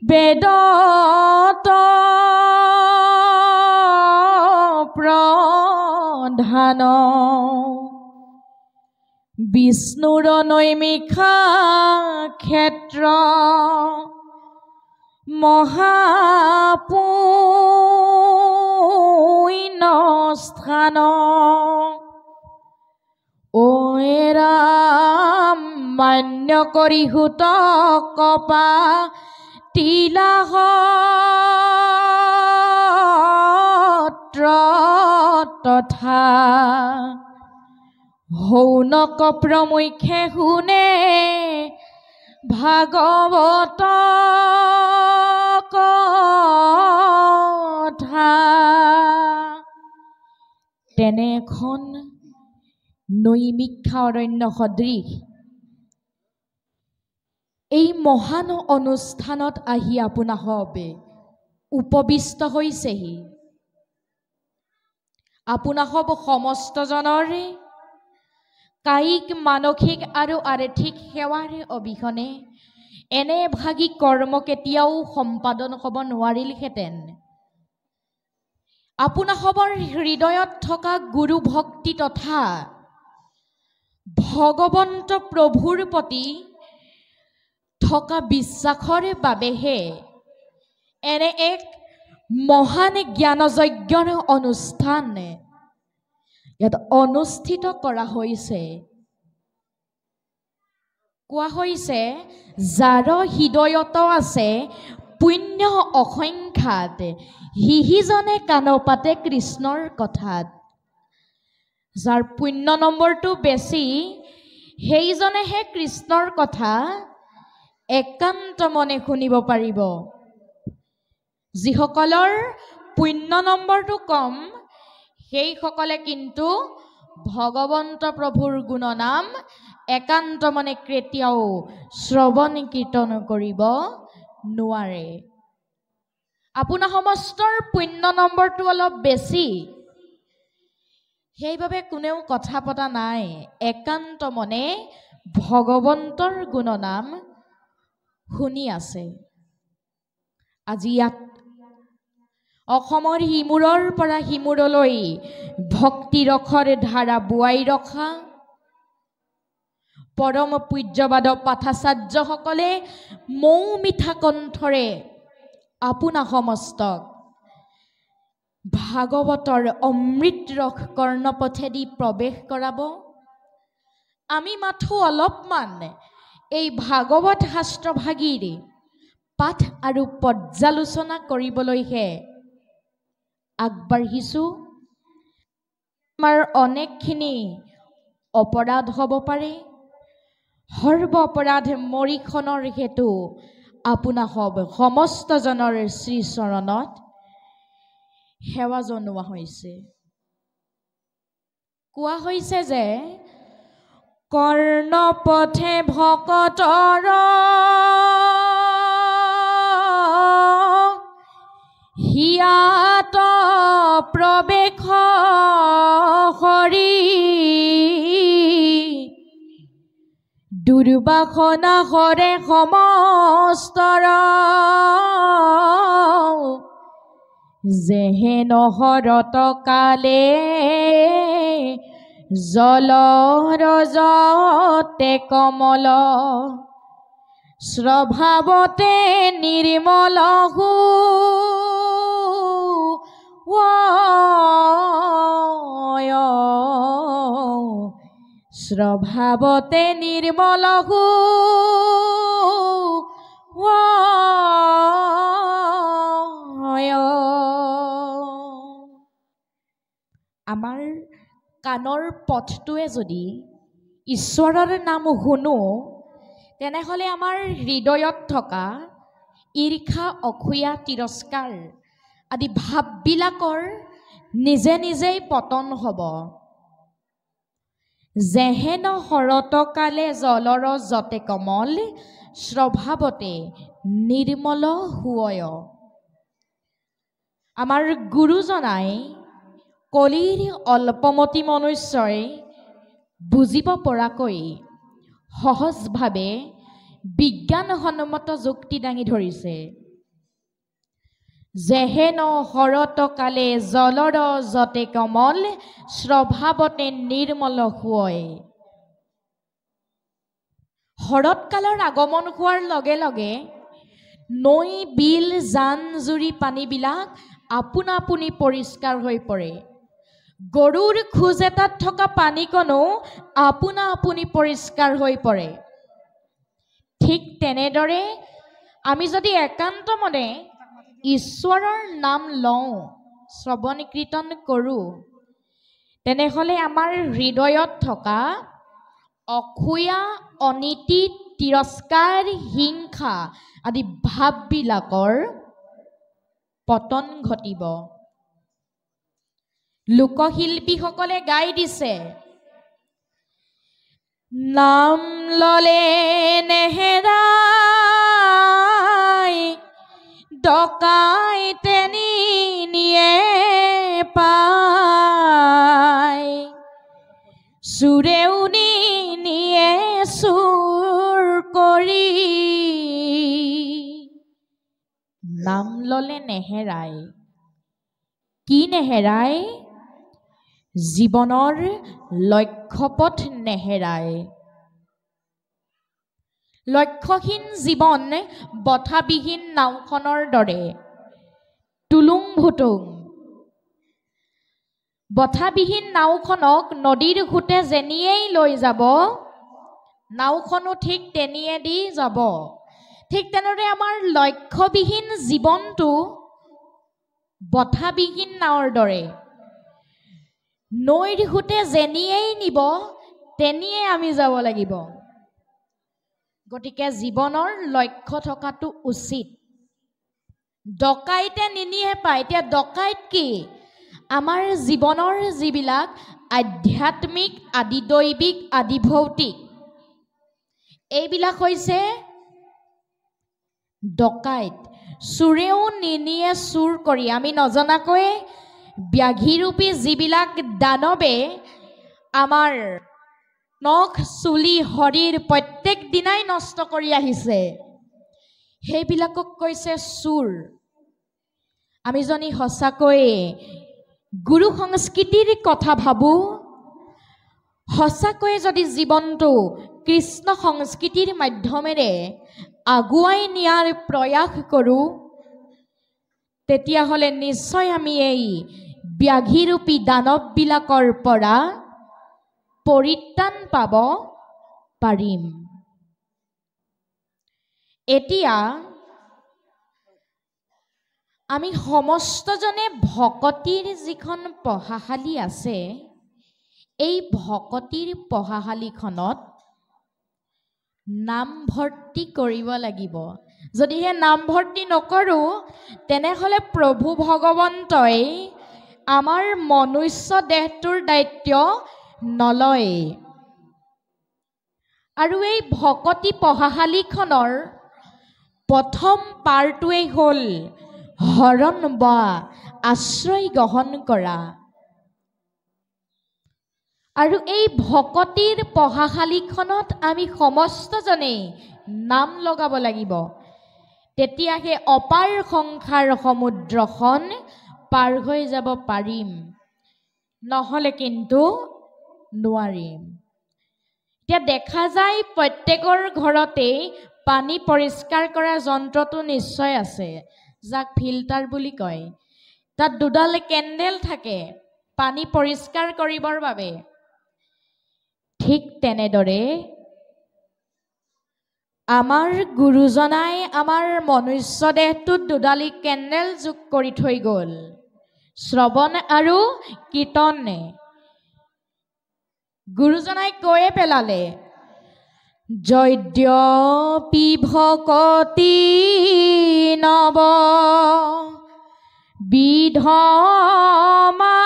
বেদত প্ৰধান বিষ্ণুৰ নৈমিষা ক্ষেত্ৰ মহাপুণ্য স্থান ৰাম মান্য কৰি হুত কপা তিলাহ তথা হৌনক প্ৰমুখ্যে শুনে ভাগৱত কথা তেনে এখন নৈমিষা অৰণ্য সদৃশ এই মহান অনুষ্ঠানত আহি আপোনাসবে উপবিষ্ট হৈছেহি। আপোনাসব সমস্তজনৰে কায়িক মানসিক আৰু আৰ্থিক সেৱাৰে অবিহনে এনে ভাগী কৰ্ম কেতিয়াও সম্পাদন হ'ব নোৱাৰিলহেঁতেন। আপোনাসবৰ হৃদয়ত থকা গুৰু ভক্তি তথা ভগৱন্ত প্ৰভুৰ প্ৰতি থকা বিশ্বাসৰ বাবেহে এনে এক মহান জ্ঞানযজ্ঞৰ অনুষ্ঠান ইয়াত অনুষ্ঠিত কৰা হৈছে। কোৱা হৈছে যাৰ হৃদয়ত আছে পুণ্য অসংখ্যাত সিজনে কাণ পাতে কৃষ্ণৰ কথাত। যাৰ পুণ্য নম্বৰটো বেছি সেইজনেহে কৃষ্ণৰ কথা একান্ত মনে শুনিব পাৰিব। যিসকলৰ পুণ্য নম্বৰটো কম সেইসকলে কিন্তু ভগৱন্ত প্ৰভুৰ গুণনাম একান্ত মনে কেতিয়াও শ্ৰৱণ কীৰ্তন কৰিব নোৱাৰে। আপোনাৰ সমস্তৰ পুণ্য নম্বৰটো অলপ বেছি সেইবাবে কোনেও কথা পতা নাই, একান্ত মনে ভগৱন্তৰ গুণনাম শুনি আছে। আজি ইয়াত অসমৰ সিমূৰৰ পৰা সিমূৰলৈ ভক্তি ৰসৰ ধাৰা বোৱাই ৰখা পৰম পূজ্যবাদ পাঠাচাৰ্যসকলে মৌ মিঠা কণ্ঠৰে আপোনা সমস্তক ভাগৱতৰ অমৃত ৰস কৰ্ণপথেদি প্ৰৱেশ কৰাব। আমি মাথো অলপমান এই ভাগৱত শাস্ত্ৰভাগীৰ পাঠ আৰু পৰ্যালোচনা কৰিবলৈহে আগবাঢ়িছো। আমাৰ অনেকখিনি অপৰাধ হ'ব পাৰে, সৰ্ব অপৰাধ মৰিখনৰ হেতু আপোনা সমস্তজনৰ শ্ৰীচৰণত সেৱা জনোৱা হৈছে। কোৱা হৈছে যে কৰ্ণপথে ভকতৰ হিয়াত প্ৰৱেশ হৰি দুৰ্বাসনা হৰে সমস্তৰ যেহেন হৰত কালে জলৰজতে কমল স্বভাৱতে নিৰ্মল স্বভাৱতে নিৰ্মল আমাৰ কাণৰ পথটোৱে যদি ঈশ্বৰৰ নাম শুনো তেনেহ'লে আমাৰ হৃদয়ত থকা ঈৰ্ষা অসূয়া তিৰস্কাৰ আদি ভাৱবিলাকৰ নিজে নিজেই পতন হ'ব। যেহেন হৰতকালে জলৰ যতে কমল স্বভাৱতে নিৰ্মল হুয়। আমাৰ গুৰুজনাই কলিৰ অল্পমতি মনুষ্যই বুজিব পৰাকৈ সহজভাৱে বিজ্ঞানসন্মত যুক্তি দাঙি ধৰিছে। যেহেন শৰতকালে জলৰ যতে কমল স্বভাৱতে নিৰ্মল হয়। শৰৎকালৰ আগমন হোৱাৰ লগে লগে নৈ বিল জান জুৰি পানীবিলাক আপোনা আপুনি পৰিষ্কাৰ হৈ পৰে। গৰুৰ খোজ এটাত থকা পানীকণো আপোনা আপুনি পৰিষ্কাৰ হৈ পৰে। ঠিক তেনেদৰে আমি যদি একান্ত মনে ঈশ্বৰৰ নাম লওঁ, শ্ৰৱণ কীৰ্তন কৰোঁ, তেনেহ'লে আমাৰ হৃদয়ত থকা অসূয়া, অনীতি, তিৰস্কাৰ, হিংসা আদি ভাৱবিলাকৰ পতন ঘটিব। লোকশিল্পীসকলে গাই দিছে, নাম ললে নেহেৰাই ডকাইতে নিয়ে পায়, চোৰেও নিয়ে চুৰ কৰি। নাম ললে নেহেৰাই, কি নেহেৰাই? জীৱনৰ লক্ষ্যপথ নেহেৰাই। লক্ষ্যহীন জীৱন বঠাবিহীন নাওখনৰ দৰে টুলুং ভুটুং। বঠাবিহীন নাওখনক নদীৰ সোঁতে যেনিয়েই লৈ যাব, নাওখনো ঠিক তেনিয়েদি যাব। ঠিক তেনেদৰে আমাৰ লক্ষ্যবিহীন জীৱনটো বঠাবিহীন নাৱৰ দৰে, নৈৰ সোঁতে যেনিয়েই নিব তেনিয়ে আমি যাব লাগিব। গতিকে জীৱনৰ লক্ষ্য থকাটো উচিত। ডকাইতে নিনিয়ে পায়। এতিয়া ডকাইত কি? আমাৰ জীৱনৰ যিবিলাক আধ্যাত্মিক, আদি দৈবিক, আদি ভৌতিক, এইবিলাক হৈছে ডকাইত। চোৰেও নিনিয়ে চুৰ কৰি। আমি নজনাকৈ ব্যাঘিৰূপী যিবিলাক দানৱে আমাৰ নখ চুলি শৰীৰ প্ৰত্যেক দিনাই নষ্ট কৰি আহিছে, সেইবিলাকক কৈছে চোৰ। আমি যদি সঁচাকৈ গুৰু সংস্কৃতিৰ কথা ভাবোঁ, সঁচাকৈ যদি জীৱনটো কৃষ্ণ সংস্কৃতিৰ মাধ্যমেৰে আগুৱাই নিয়াৰ প্ৰয়াস কৰোঁ, তেতিয়াহ'লে নিশ্চয় আমি এই ব্যাঘিৰূপী দানৱবিলাকৰ পৰা পৰিত্ৰাণ পাব পাৰিম। এতিয়া আমি সমস্তজনে ভকতিৰ যিখন পঢ়াশালী আছে, এই ভকতিৰ পঢ়াশালীখনত নামভৰ্তি কৰিব লাগিব। যদিহে নামভৰ্তি নকৰোঁ, তেনেহ'লে প্ৰভু ভগৱন্তই আমাৰ মনুষ্য দেহটোৰ দায়িত্ব নলয়। আৰু এই ভকতি পঢ়াশালীখনৰ প্ৰথম পাৰ্টোৱেই হ'ল শৰণ বা আশ্ৰয় গ্ৰহণ কৰা। আৰু এই ভকতিৰ পঢ়াশালীখনত আমি সমস্তজনেই নাম লগাব লাগিব। তেতিয়াহে অপাৰ সংসাৰ সমুদ্ৰখন পাৰ হৈ যাব পাৰিম, নহ'লে কিন্তু নোৱাৰিম। এতিয়া দেখা যায় প্ৰত্যেকৰ ঘৰতেই পানী পৰিষ্কাৰ কৰা যন্ত্ৰটো নিশ্চয় আছে, যাক ফিল্টাৰ বুলি কয়। তাত দুডাল কেণ্ডেল থাকে পানী পৰিষ্কাৰ কৰিবৰ বাবে। ঠিক তেনেদৰে আমাৰ গুৰুজনাই আমাৰ মনুষ্য দেহটোত দুডালি কেণ্ডেল যোগ কৰি থৈ গ'ল, শ্ৰৱণ আৰু কীৰ্তনে। গুৰুজনাই কৈয়ে পেলালে, যদ্যপি ভকতি নব বিধমা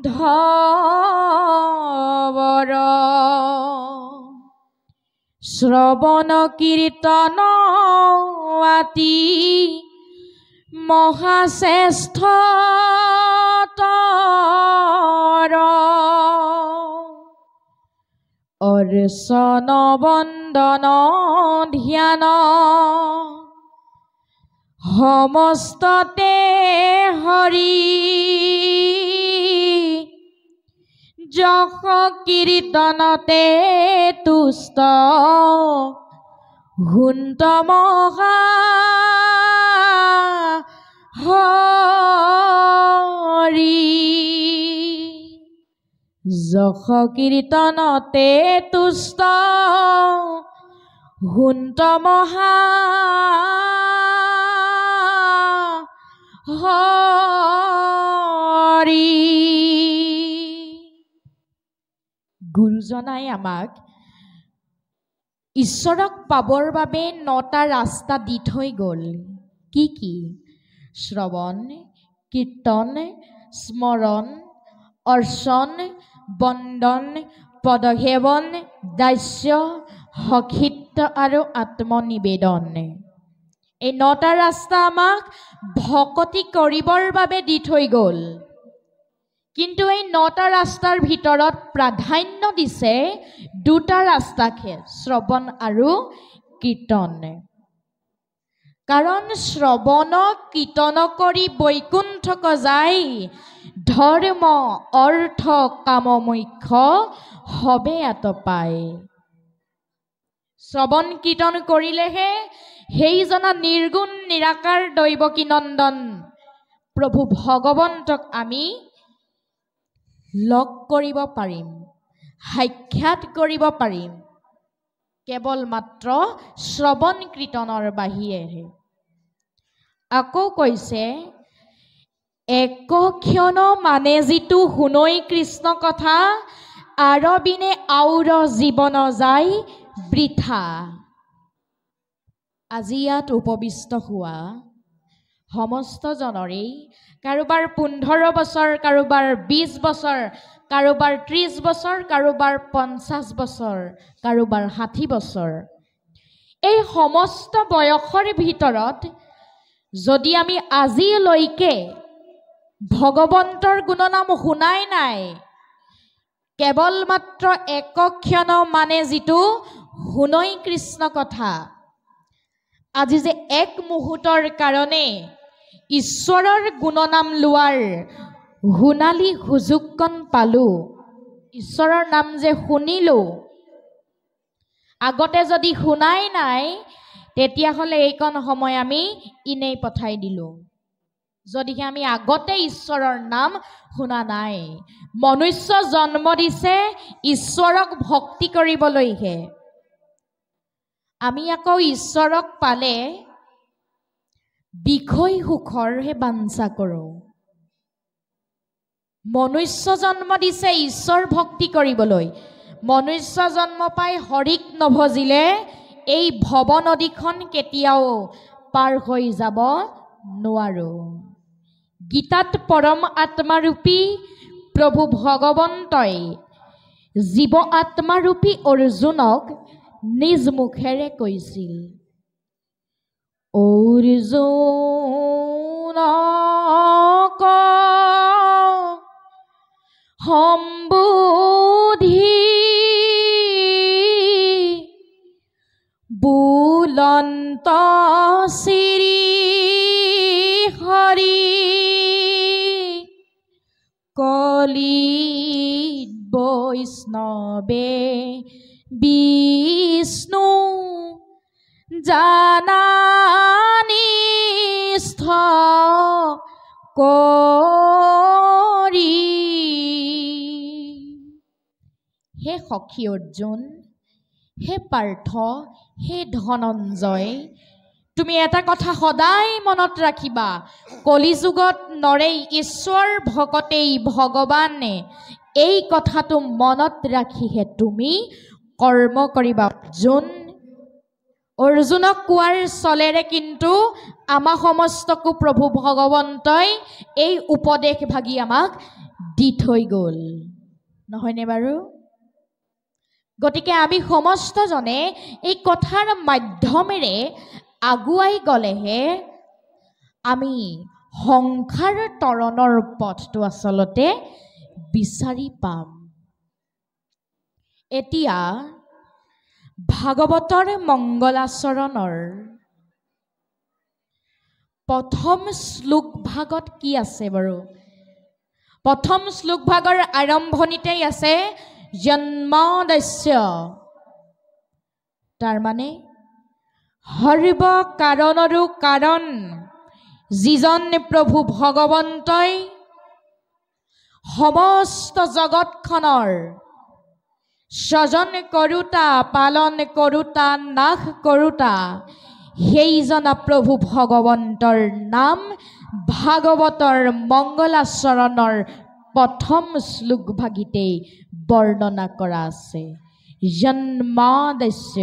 ধবৰ শ্ৰৱণ কীৰ্তন আতি মহাশ্ৰেষ্ঠ অৰ্চন বন্দন ধ্যান সমস্ততে হৰি যশ কীৰ্তনতে তুষ্ট হুন্ত মহা হৰি যশ কীৰ্তনতে তুষ্ট হুন্ত মহা হৰি। গুৰুজনাই আমাক ঈশ্বৰক পাবৰ বাবে 9টা ৰাস্তা দি থৈ গ'ল। কি কি? শ্ৰৱণ, কীৰ্তন, স্মৰণ, অৰ্চন, বন্দন, পদসেৱন, দাস্য, সখিত্ব আৰু আত্মনিবেদন। এই 9টা ৰাস্তা আমাক ভকতি কৰিবৰ বাবে দি থৈ গ'ল। কিন্তু এই 9টা ৰাস্তাৰ ভিতৰত প্ৰাধান্য দিছে 2টা ৰাস্তাকে, শ্ৰৱণ আৰু কীৰ্তন। কাৰণ শ্ৰৱণ কীৰ্তন কৰি বৈকুণ্ঠক যাই ধৰ্ম অৰ্থ কাম মোক্ষ হবে আতপায়। শ্ৰৱণ কীৰ্তন কৰিলেহে সেইজনা নিৰ্গুণ নিৰাকাৰ দৈৱকী নন্দন প্ৰভু ভগৱন্তক আমি লগ কৰিব পাৰিম, সাক্ষাৎ কৰিব পাৰিম, কেৱল মাত্ৰ শ্ৰৱণ কীৰ্তনৰ বাহিৰে। আকৌ কৈছে এক ক্ষণ মানে যিটো শুনৈ কৃষ্ণ কথা আৰবিনে আউৰ জীৱন যায় বৃথা। আজি ইয়াত উপবিষ্ট হোৱা সমস্তজনৰেই কাৰোবাৰ 15 বছৰ, কাৰোবাৰ 20 বছৰ, কাৰোবাৰ 30 বছৰ, কাৰোবাৰ 50 বছৰ, কাৰোবাৰ 60 বছৰ। এই সমস্ত বয়সৰ ভিতৰত যদি আমি আজিলৈকে ভগৱন্তৰ গুণনাম শুনাই নাই, কেৱল মাত্ৰ এক ক্ষণ মানে যিটো শুনৈ কৃষ্ণ কথা, আজি যে এক মুহূৰ্তৰ কাৰণে ঈশ্বৰৰ গুণনাম লোৱাৰ শুনালি সুযোগকণ পালো, ঈশ্বৰৰ নাম যে শুনিলো, আগতে যদি শুনাই নাই তেতিয়াহ'লে এইকণ সময় আমি ইনেই পঠাই দিলো। যদিহে আমি আগতে ঈশ্বৰৰ নাম শুনা নাই, মনুষ্য জন্ম দিছে ঈশ্বৰক ভক্তি কৰিবলৈহে। আমি আকৌ ঈশ্বৰক পালে বিষয় সুখৰহে বাঞ্ছা কৰোঁ। মনুষ্য জন্ম দিছে ঈশ্বৰ ভক্তি কৰিবলৈ, মনুষ্য জন্ম পাই হৰিক নভজিলে এই ভৱ নদীখন কেতিয়াও পাৰ হৈ যাব নোৱাৰো। গীতাত পৰম আত্মাৰূপী প্ৰভু ভগৱন্তই জীৱ আত্মাৰূপী অৰ্জুনক নিজ মুখেৰে কৈছিল, অৰ্জুনক সম্বোধি বুলন্ত শ্ৰী হৰি কলিত বৈষ্ণৱে বিষ্ণু জানানিস্থ কৰি। হে সখী অৰ্জুন, হে পাৰ্থ, হে ধনঞ্জয়, তুমি এটা কথা সদায় মনত ৰাখিবা, কলিযুগত নৰেই ঈশ্বৰ ভকতেই ভগৱানে, এই কথাটো মনত ৰাখিহে তুমি কৰ্ম কৰিবা। অৰ্জুনক কোৱাৰ চলেৰে কিন্তু আমাক সমস্তকো প্ৰভু ভগৱন্তই এই উপদেশ ভাগি আমাক দি থৈ গ'ল, নহয়নে বাৰু? গতিকে আমি সমস্তজনে এই কথাৰ মাধ্যমেৰে আগুৱাই গ'লেহে আমি সংসাৰ তৰণৰ পথটো আচলতে বিচাৰি পাম। এতিয়া ভাগৱতৰ মংগলাচৰণৰ প্ৰথম শ্লোক ভাগত কি আছে বাৰু? প্ৰথম শ্লোক ভাগৰ আৰম্ভণিতেই আছে জন্মাদস্য, তাৰ মানে সৰ্ব কাৰণৰো কাৰণ যিজন প্ৰভু ভগৱন্তই সমস্ত জগতখনৰ স্বজন কৰোতা, পালন কৰোতা, নাশ কৰোতা, সেইজন প্ৰভু ভগৱন্তৰ নাম ভাগৱতৰ মংগলাচৰণৰ প্ৰথম শ্লোক ভাগিতেই বৰ্ণনা কৰা আছে, জন্মাদস্য।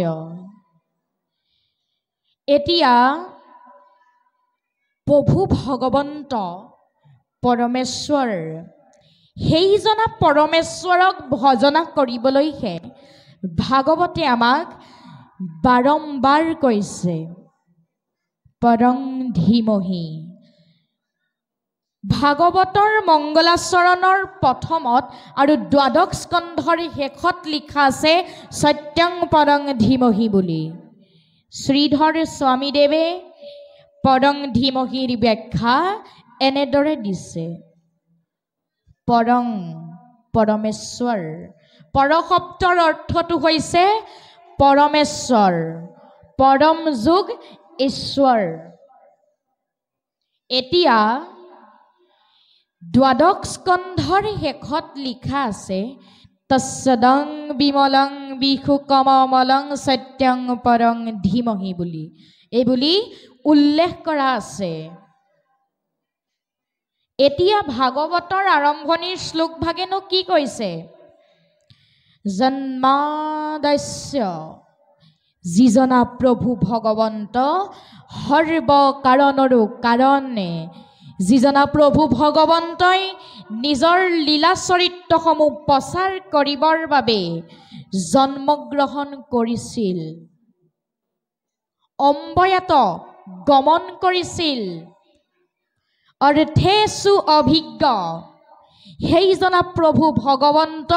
এতিয়া প্ৰভু ভগৱন্ত পৰমেশ্বৰ, সেইজনা পৰমেশ্বৰক ভজনা কৰিবলৈহে ভাগৱতে আমাক বাৰম্বাৰ কৈছে, পৰং ধীমহি। ভাগৱতৰ মংগলাচৰণৰ প্ৰথমত আৰু দ্বাদশ স্কন্ধৰ শেষত লিখা আছে সত্যং পৰং ধীমহি বুলি। শ্ৰীধৰ স্বামীদেৱে পৰং ধীমহিৰ ব্যাখ্যা এনেদৰে দিছে, পৰং পৰমেশ্বৰ, পৰ শব্দৰ অৰ্থটো হৈছে পৰমেশ্বৰ, পৰম যোগ ঈশ্বৰ। এতিয়া দ্বাদশ স্কন্ধৰ শেষত লিখা আছে তস্যদং বিমলং বিশুকমলং সত্যং পৰং ধীমহি বুলি, এই বুলি উল্লেখ কৰা আছে। এতিয়া ভাগৱতৰ আৰম্ভণিৰ শ্লোক ভাগেনো কি কৈছে? জন্মাদস্য, যিজনা প্ৰভু ভগৱন্ত সৰ্ব কাৰণৰো কাৰণে, যিজনা প্ৰভু ভগৱন্তই নিজৰ লীলা চৰিত্ৰসমূহ প্ৰচাৰ কৰিবৰ বাবে জন্মগ্ৰহণ কৰিছিল, অম্বয়াত গমন কৰিছিল, অৰ্থেষু অভিজ্ঞ, সেইজনা প্ৰভু ভগৱন্ত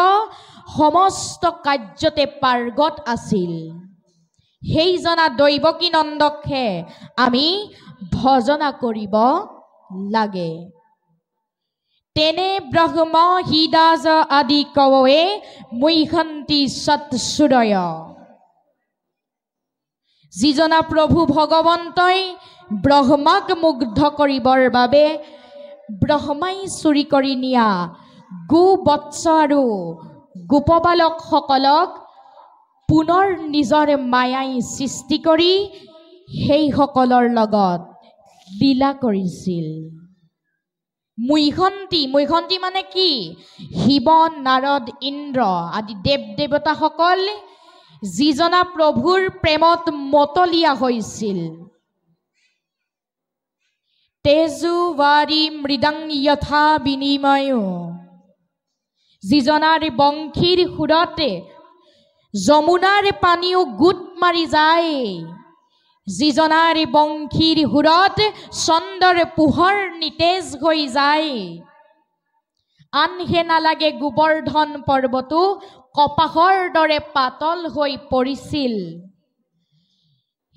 সমস্ত কাৰ্যতে পাৰ্গত আছিল, সেইজনা দৈৱকী নন্দকহে আমি ভজনা কৰিব লাগে। তেনে ব্ৰহ্ম হৃদাজ আদি কৱে মুখ্যন্তি সৎসুৰয়, যিজনা প্ৰভু ভগৱন্তই ব্ৰহ্মাক মুগ্ধ কৰিবৰ বাবে ব্ৰহ্মাই চুৰি কৰি নিয়া গোবৎস আৰু গোপবালকসকলক পুনৰ নিজৰ মায়াই সৃষ্টি কৰি সেইসকলৰ লগত লীলা কৰিছিল। মুখ্যন্তি, মুখ্যন্তি মানে কি? শিৱ, নাৰদ, ইন্দ্ৰ আদি দেৱ দেৱতাসকল যিজনা প্ৰভুৰ প্ৰেমত মতলীয়া হৈছিল। তেজু বাৰী মৃদাং যথা বিনিময়, যিজনাৰ বংশীৰ সুৰতে যমুনাৰ পানীও গোট মাৰি যায়, যিজনাৰ বংশীৰ সুৰত চন্দ্ৰৰ পোহৰ নিতেজ হৈ যায়, আনহে নালাগে গোবৰ্ধন পৰ্বতো কপাহৰ দৰে পাতল হৈ পৰিছিল,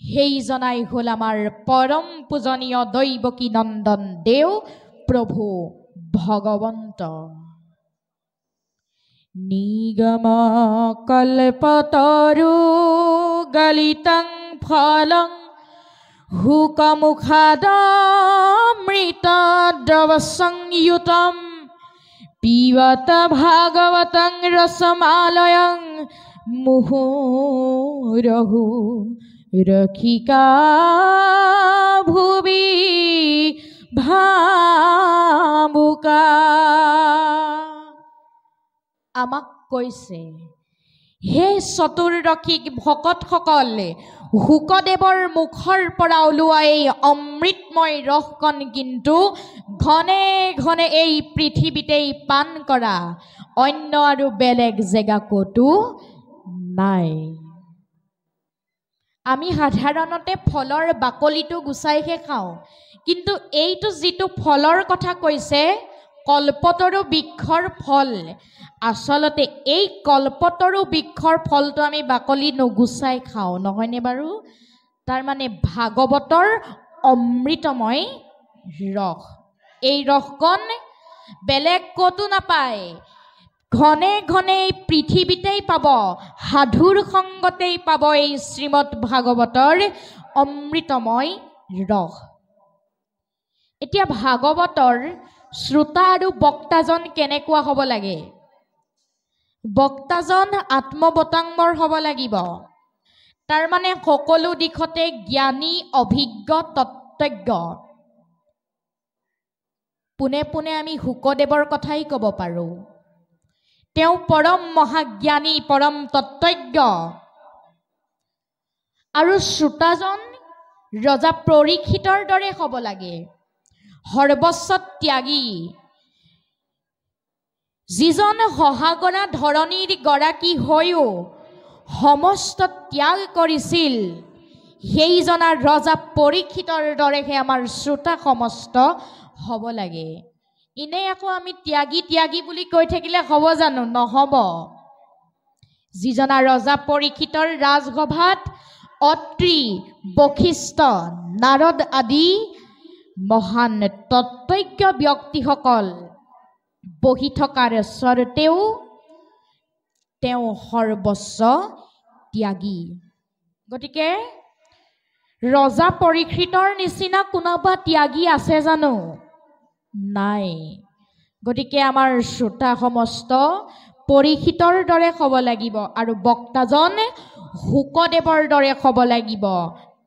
সেইজনাই হ'ল আমাৰ পৰম পূজনীয় দৈৱকী নন্দন দেৱ প্ৰভু ভগৱন্ত। নিগম কল্পতৰু গলিতং ফলং হুকমুখাদমৃত দ্ৰৱ সংযুতম পিবত ভাগৱতং ৰসমালয়ং মুহুৰহু ৰক্ষিকা ভুবি ভাবুকা। আমাক কৈছে, হে চতুৰ্দশী ভকতসকল, শুকদেৱৰ মুখৰ পৰা ওলোৱা এই অমৃতময় ৰসকণ কিন্তু ঘনে ঘনে এই পৃথিৱীতেই পান কৰা, অন্য আৰু বেলেগ জেগা ক'তো নাই। আমি সাধাৰণতে ফলৰ বাকলিটো গুচাইহে খাওঁ, কিন্তু এইটো যিটো ফলৰ কথা কৈছে কল্পতৰু বৃক্ষৰ ফল আচলতে এই কল্পতৰু বৃক্ষৰ ফলটো আমি বাকলি নগুচাই খাওঁ নহয়নে বাৰু তাৰ মানে ভাগৱতৰ অমৃতময় ৰস এই ৰসকণ বেলেগ কতো নাপায় ঘনে ঘনে পৃথিৱীতেই পাব সাধুৰ সংগতেই পাব এই শ্ৰীমদ ভাগৱতৰ অমৃতময় ৰস এতিয়া ভাগৱতৰ শ্ৰোতা আৰু বক্তাজন কেনেকুৱা হ'ব লাগে বক্তাজন আত্মবতাংবৰ হ'ব লাগিব তাৰ মানে সকলো দিশতে জ্ঞানী অভিজ্ঞ তত্ত্বজ্ঞ পুনে পুনে আমি হুকদেৱৰ কথাই ক'ব পাৰোঁ তেওঁ পৰম মহাজ্ঞানী পৰম তত্ত্বজ্ঞ আৰু শ্ৰোতাজন ৰজা পৰীক্ষিতৰ দৰে হ'ব লাগে সৰ্বস্ব ত্যাগী যিজন সহাগৰা ধৰণীৰ গৰাকী হৈও সমস্ত ত্যাগ কৰিছিল সেইজনা ৰজা পৰীক্ষিতৰ দৰেহে আমাৰ শ্ৰোতা সমস্ত হ'ব লাগে ইনে আকৌ আমি ত্যাগী ত্যাগী বুলি কৈ থাকিলে হ'ব জানো নহ'ব যিজনা ৰজা পৰীক্ষিতৰ ৰাজসভাত অত্ৰি বশিষ্ঠ নাৰদ আদি মহান তত্ত্বজ্ঞ ব্যক্তিসকল বহি থকাৰ স্বৰতেও তেওঁ সৰ্বস্ব ত্যাগী গতিকে ৰজা পৰীক্ষিতৰ নিচিনা কোনোবা ত্যাগী আছে জানো নাই গতিকে আমাৰ শ্ৰোতা সমস্ত পৰীক্ষিতৰ দৰে হ'ব লাগিব আৰু বক্তাজন হুকদেৱৰ দৰে হ'ব লাগিব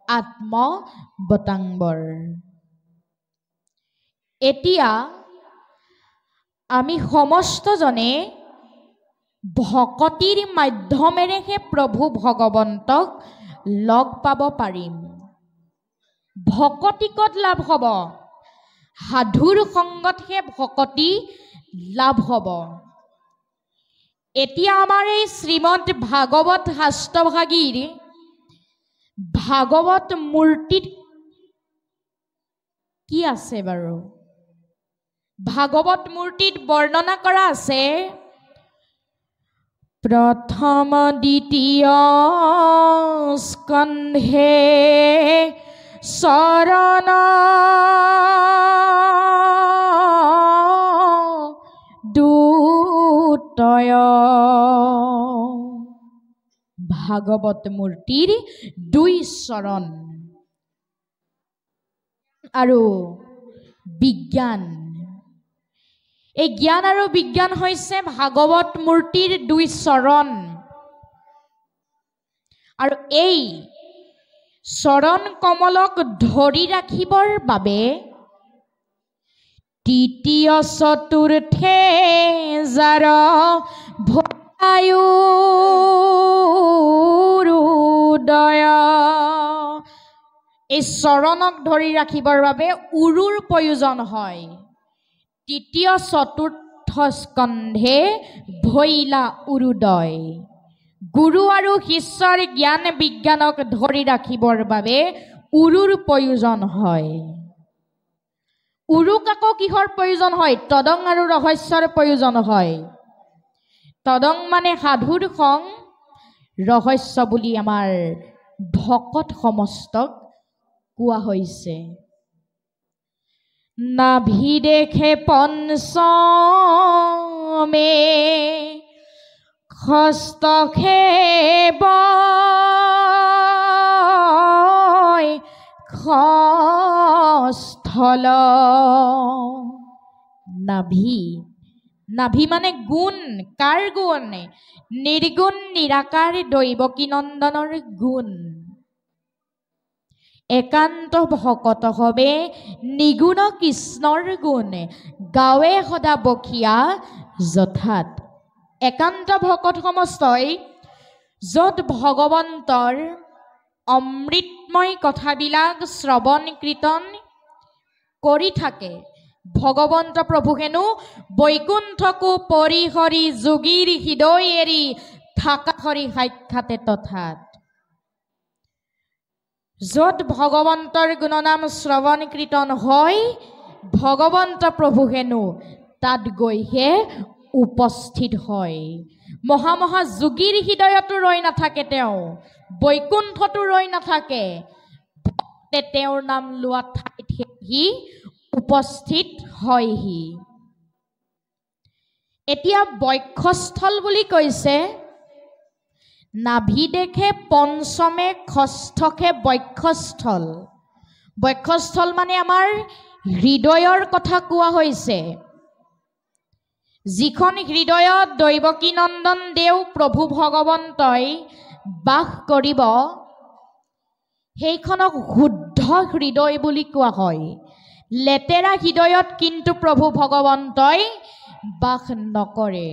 আত্মবতাংবৰ এতিয়া আমি সমস্তজনে ভকতিৰ মাধ্যমেৰেহে প্ৰভু ভগৱন্তক লগ পাব পাৰিম ভকতি ক'ত লাভ হ'ব সাধুৰ সংগতহে ভকতি লাভ হ'ব এতিয়া আমাৰ এই শ্ৰীমদ ভাগৱত শাস্ত্ৰভাগীৰ ভাগৱত মূৰ্তিত কি আছে বাৰু ভাগৱত মূৰ্তিত বৰ্ণনা কৰা আছে প্ৰথম দ্বিতীয় স্কন্ধে শৰণ দুতয় ভাগৱত মূৰ্তিৰ দুই চৰণ আৰু বিজ্ঞান এই জ্ঞান আৰু বিজ্ঞান হৈছে ভাগৱত মূৰ্তিৰ দুই চৰণ আৰু এই চৰণ কমলক ধৰি ৰাখিবৰ বাবে তৃতীয় চতুৰ্থে যাৰ ভয়ায়ুৰুদয় এই চৰণক ধৰি ৰাখিবৰ বাবে উৰুৰ প্ৰয়োজন হয় তৃতীয় চতুৰ্থ স্কন্ধে ভৈলা উৰুদয় গুৰু আৰু শিষ্যৰ জ্ঞান বিজ্ঞানক ধৰি ৰাখিবৰ বাবে উৰুৰ প্ৰয়োজন হয় উৰুক আকৌ কিহৰ প্ৰয়োজন হয় তদং আৰু ৰহস্যৰ প্ৰয়োজন হয় তদং মানে সাধুৰ সং ৰহস্য বুলি আমাৰ ভকত সমস্তক কোৱা হৈছে নাভি দেখে পঞ্চমে হস্তক্ষেপ স্থল নাভি নাভি মানে গুণ কাৰ গুণ নিৰ্গুণ নিৰাকাৰ দৈৱকী নন্দনৰ গুণ একান্ত ভকত হবে নিগুণ কৃষ্ণৰ গুণ গাৱে সদা বখীয়া যথাত একান্ত ভকত সমস্তই য'ত ভগৱন্তৰ অমৃতময় কথাবিলাক শ্ৰৱণ কীৰ্তন কৰি থাকে ভগৱন্ত প্ৰভু হেনো বৈকুণ্ঠকো পৰিহৰি যোগীৰ হৃদয় এৰি থাকা হৰি সাক্ষাতে তথাত য'ত ভগৱন্তৰ গুণনাম শ্ৰৱণ কীৰ্তন হয় ভগৱন্ত প্ৰভু হেনো তাত গৈহে উপস্থিত হয়। মহা মহা যোগীৰ হৃদয়তো ৰৈ নাথাকে, তেওঁ বৈকুণ্ঠতো ৰৈ নাথাকে, তেওঁৰ নাম লোৱা ঠাইত সি উপস্থিত হয়হি। এতিয়া বক্ষস্থল বুলি কৈছে, নাভি দেখে পঞ্চমে ষষ্ঠকে বক্ষস্থল। বক্ষস্থল মানে আমাৰ হৃদয়ৰ কথা কোৱা হৈছে। যিখন হৃদয়ত দৈৱকী নন্দন দেৱ প্ৰভু ভগৱন্তই বাস কৰিব, সেইখনক শুদ্ধ হৃদয় বুলি কোৱা হয়। লেতেৰা হৃদয়ত কিন্তু প্ৰভু ভগৱন্তই বাস নকৰে।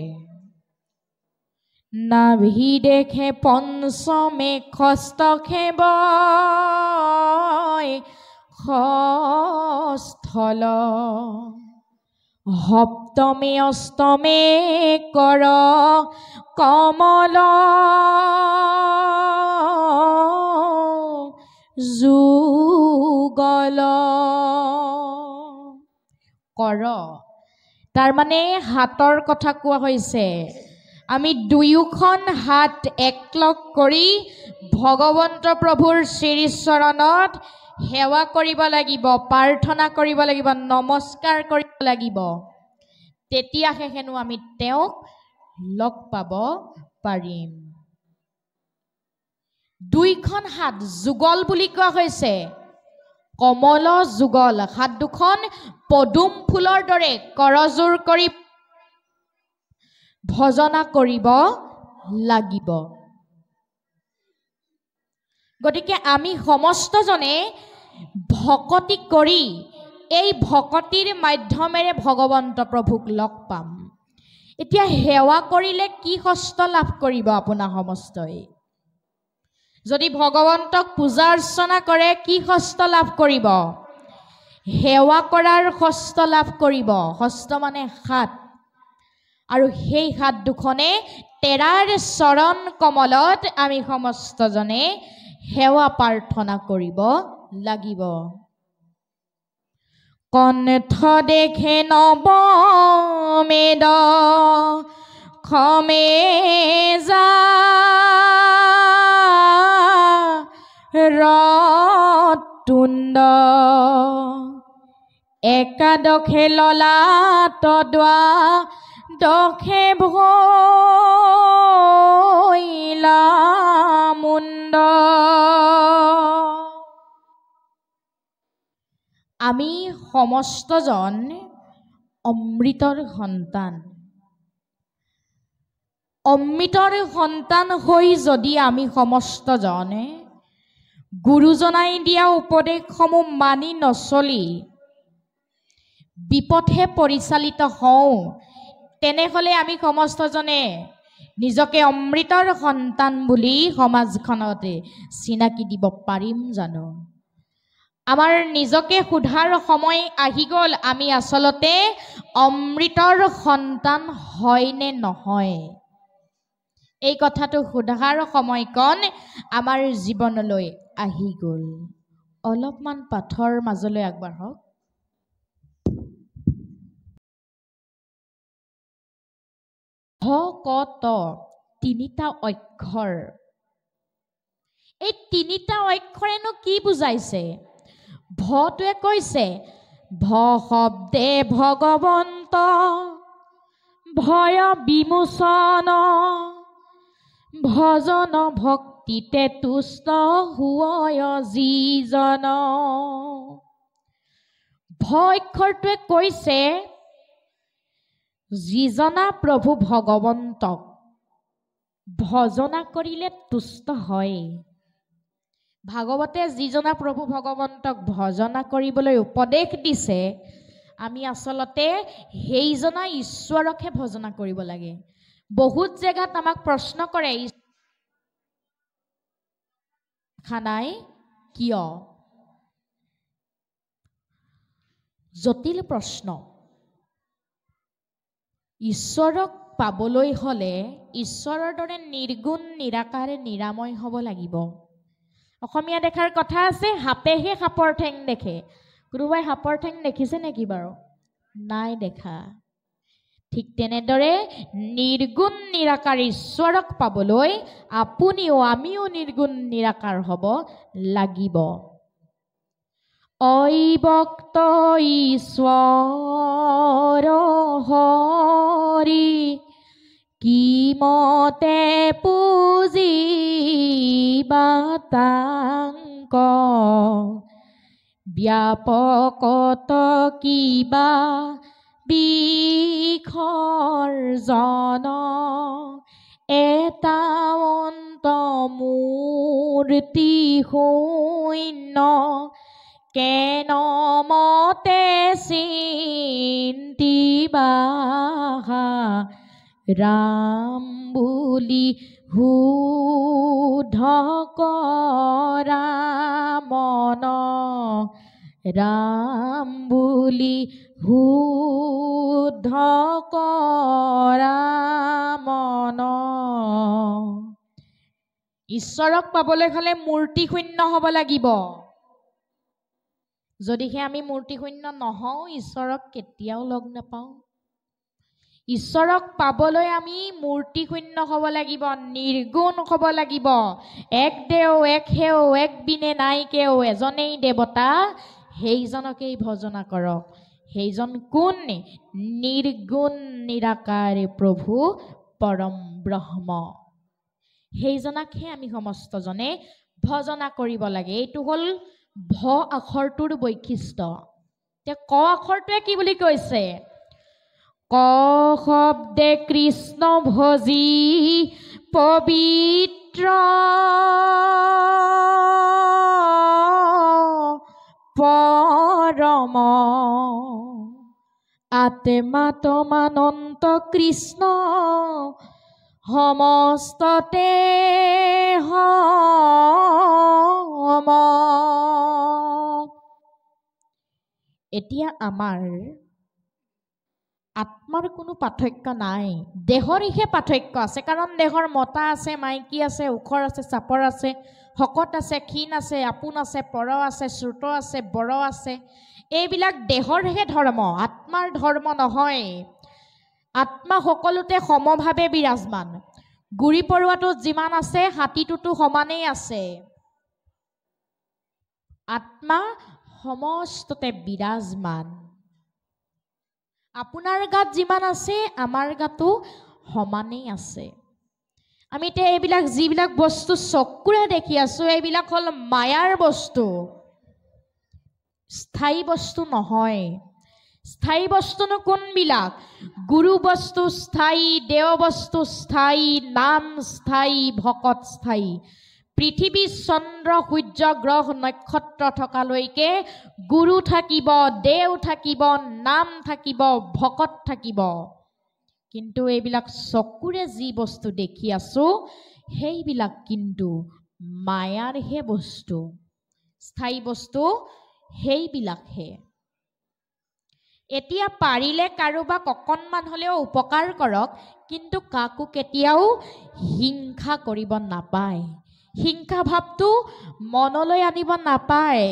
নাভি দেখে পঞ্চমে ষষ্ঠকে বক্ষস্থল, সপ্তমে অষ্টমে কৰ কমল, যুগল। কৰ তাৰ মানে হাতৰ কথা কোৱা হৈছে। আমি দুয়োখন হাত একলগ কৰি ভগৱন্ত প্ৰভুৰ শ্ৰীচৰণত সেৱা কৰিব লাগিব, প্ৰাৰ্থনা কৰিব লাগিব, নমস্কাৰ কৰিব লাগিব। তেতিয়াহে হেনো আমি তেওঁক লগ পাব পাৰিম। দুইখন হাত যুগল বুলি কোৱা হৈছে। কমল যুগল, হাত দুখন পদুম ফুলৰ দৰে কৰজোৰ কৰি ভজনা কৰিব লাগিব। গতিকে আমি সমস্তজনে ভকতি কৰি এই ভকতিৰ মাধ্যমেৰে ভগৱন্ত প্ৰভুক লগ পাম। এতিয়া সেৱা কৰিলে কি কষ্ট লাভ কৰিব আপোনাৰ সমস্তই? যদি ভগৱন্তক পূজা অৰ্চনা কৰে কি কষ্ট লাভ কৰিব? সেৱা কৰাৰ কষ্ট লাভ কৰিব। হস্ত মানে হাত, আৰু সেই হাত দুখনে তেৰাৰ চৰণ কমলত আমি সমস্তজনে সেৱা প্ৰাৰ্থনা কৰিব লাগিব। কণ্ঠ দেখে নৱমেদ খমে যা ৰতুণ্ড, একাদশে ললাট দোৱা দশে ভৈলা মুণ্ড। আমি সমস্তজন অমৃতৰ সন্তান। অমৃতৰ সন্তান হৈ যদি আমি সমস্তজনে গুৰুজনাই দিয়া উপদেশসমূহ মানি নচলি বিপথে পৰিচালিত হওঁ, তেনেহ'লে আমি সমস্তজনে নিজকে অমৃতৰ সন্তান বুলি সমাজখনতে চিনাকি দিব পাৰিম জানো? আমাৰ নিজকে সোধাৰ সময় আহি গ'ল, আমি আচলতে অমৃতৰ সন্তান হয় নে নহয়। এই কথাটো সোধাৰ সময়কণ আমাৰ জীৱনলৈ আহি গ'ল। অলপমান পাঠৰ মাজলৈ আগবাঢ়ক। ভ-ক-ত তিনিটা অক্ষৰ। এই তিনিটা অক্ষৰেনো কি বুজাইছে? ভটোৱে কৈছে ভ শব্দে ভগৱন্ত ভয় বিমোচন, ভজন ভক্তিতে তুষ্ট হুয় যিজন। ভ অক্ষৰটোৱে কৈছে যিজনা প্ৰভু ভগৱন্তক ভজনা কৰিলে তুষ্ট হয়। ভাগৱতে যিজনা প্ৰভু ভগৱন্তক ভজনা কৰিবলৈ উপদেশ দিছে, আমি আচলতে সেইজনা ঈশ্বৰকহে ভজনা কৰিব লাগে। বহুত জেগাত আমাক প্ৰশ্ন কৰে খানাই কিয়? জটিল প্ৰশ্ন। ঈশ্বৰক পাবলৈ হ'লে ঈশ্বৰৰ দৰে নিৰ্গুণ নিৰাকাৰ নিৰাময় হ'ব লাগিব। অসমীয়া দেখাৰ কথা আছে, সাপেহে সাপৰ ঠেং দেখে। কোনোবাই সাপৰ ঠেং দেখিছে নেকি বাৰু? নাই দেখা। ঠিক তেনেদৰে নিৰ্গুণ নিৰাকাৰ ঈশ্বৰক পাবলৈ আপুনিও আমিও নিৰ্গুণ নিৰাকাৰ হ'ব লাগিব। অবিভক্ত ঈশ্বৰ হৰি কি মতে পূজিবা তাংক ব্যাপকত কিবা বিসৰ্জন এটা অন্ত মূৰ্তি শূন্য কেন মতে চিন্তিবা ৰাম বুলি শুদ্ধ কৰা মন ৰাম বুলি শুদ্ধ কৰা মন। ঈশ্বৰক পাবলৈ হ'লে মূৰ্তি শূন্য হ'ব লাগিব। যদিহে আমি মূৰ্তি শূন্য নহওঁ ঈশ্বৰক কেতিয়াও লগ নাপাওঁ। ঈশ্বৰক পাবলৈ আমি মূৰ্তি শূন্য হ'ব লাগিব, নিৰ্গুণ হ'ব লাগিব। এক দেও এক হেও এক বিনে নাইকেও এজনেই দেৱতা সেইজনকেই ভজনা কৰক। সেইজন কোন? নিৰ্গুণ নিৰাকাৰ প্ৰভু পৰম ব্ৰহ্ম। সেইজনাকহে আমি সমস্তজনে ভজনা কৰিব লাগে। এইটো হ'ল ভ আখৰটোৰ বৈশিষ্ট্য। এতিয়া ক আখৰটোৱে কি বুলি কৈছে? ক শব্দে কৃষ্ণ ভজি পবিত্ৰ পৰম আত্মাতমানন্ত কৃষ্ণ সমস্ততে সম। এতিয়া আমাৰ আত্মাৰ কোনো পাৰ্থক্য নাই, দেহৰহে পাৰ্থক্য আছে। কাৰণ দেহৰ মতা আছে, মাইকী আছে, ওখৰ আছে, চাপৰ আছে, শকত আছে, ক্ষীণ আছে, আপোন আছে, পৰ আছে, শ্ৰুত আছে, বৰ আছে। এইবিলাক দেহৰহে ধৰ্ম, আত্মাৰ ধৰ্ম নহয়। আত্মা সকলোতে সমভাৱে বিৰাজমান। গুৰি পৰুৱাটো যিমান আছে হাতীটোতো সমানেই আছে। আত্মা সমস্ততে বিৰাজমান। আপোনাৰ গাত যিমান আছে আমাৰ গাতো সমানেই আছে। আমি এতিয়া এইবিলাক যিবিলাক বস্তু চকুৰে দেখি আছো এইবিলাক হ'ল মায়াৰ বস্তু, স্থায়ী বস্তু নহয়। স্থায়ী বস্তুনো কোনবিলাক? গুৰু বস্তু স্থায়ী, দেও বস্তু স্থায়ী, নাম স্থায়ী, ভকত স্থায়ী। পৃথিৱী চন্দ্ৰ সূৰ্য গ্ৰহ নক্ষত্ৰ থকালৈকে গুৰু থাকিব, দেও থাকিব, নাম থাকিব, ভকত থাকিব। কিন্তু এইবিলাক চকুৰে যি বস্তু দেখি আছো সেইবিলাক কিন্তু মায়াৰহে বস্তু। স্থায়ী বস্তু সেইবিলাকহে। এতিয়া পাৰিলে কাৰোবাক অকণমান হ'লেও উপকাৰ কৰক, কিন্তু কাকো কেতিয়াও হিংসা কৰিব নাপায়। হিংসা ভাৱটো মনলৈ আনিব নাপায়।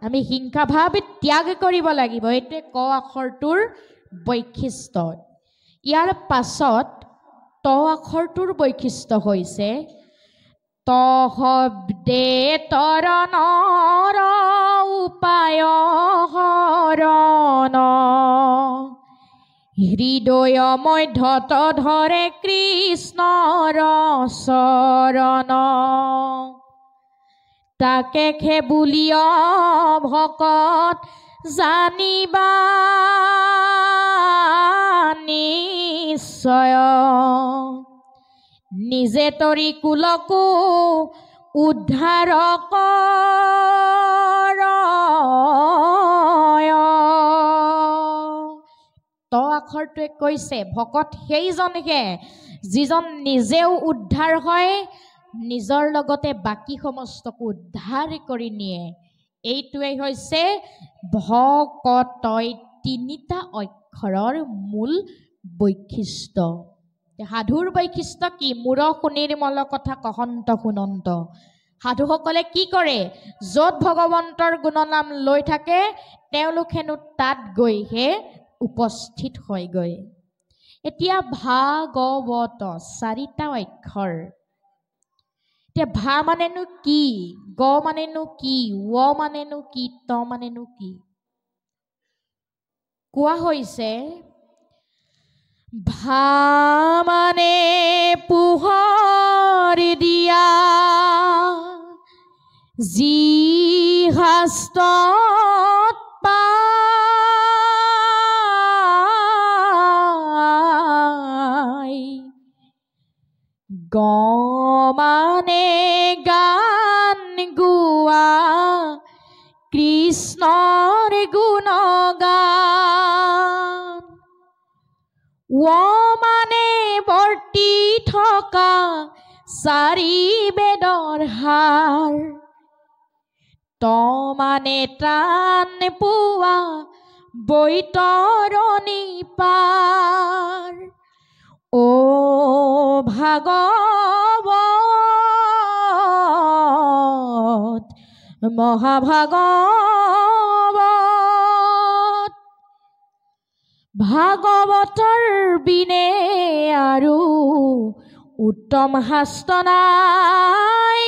আমি হিংসা ভাৱ ত্যাগ কৰিব লাগিব। এইটোৱে ক আখৰটোৰ বৈশিষ্ট্য। ইয়াৰ পাছত ত আখৰটোৰ বৈশিষ্ট্য হৈছে ত শব্দে তৰণৰ উপায় হৰণ হৃদয় মধ্যত ধৰে কৃষ্ণৰ চৰণ তাকে খেবুলিয় ভকত জানিবা নিশ্চয় নিজে তৰি কুলকো উদ্ধাৰ কৰ। ত আখৰটোৱে কৈছে ভকত সেইজনহে যিজন নিজেও উদ্ধাৰ হয়, নিজৰ লগতে বাকী সমস্তকো উদ্ধাৰ কৰি নিয়ে। এইটোৱে হৈছে ভকত। তিনিটা অক্ষৰৰ মূল বৈশিষ্ট্য। সাধুৰ বৈশিষ্ট্য কি? মূৰ সুনিৰ্মল কথা কহন্ত শুনন্ত। সাধুসকলে কি কৰে? য'ত ভগৱন্তৰ গুণনাম লৈ থাকে তেওঁলোক হেনো তাত গৈহে উপস্থিত হয়গৈ। এতিয়া ভাগৱত চাৰিটা অক্ষৰ। এতিয়া ভা মানেনো কি, গ মানেনো কি, ৱ মানেনো কি, ত মানেনো কি? কোৱা হৈছে ভা মানে পোহৰ দিয়া, যি শাস্ত্ৰত পাই। গ মানে গান গোৱা, কৃষ্ণৰ গুণগান। ৱ মানে বৰ্তি থকা চাৰি বেদৰ সাৰ। ত মানে ত্ৰাণ পোৱা বৈতৰণি পাৰ। ও ভাগৱত মহাভাগৱত, ভাগৱতৰ বিনে আৰু উত্তম শাস্ত্ৰ নাই।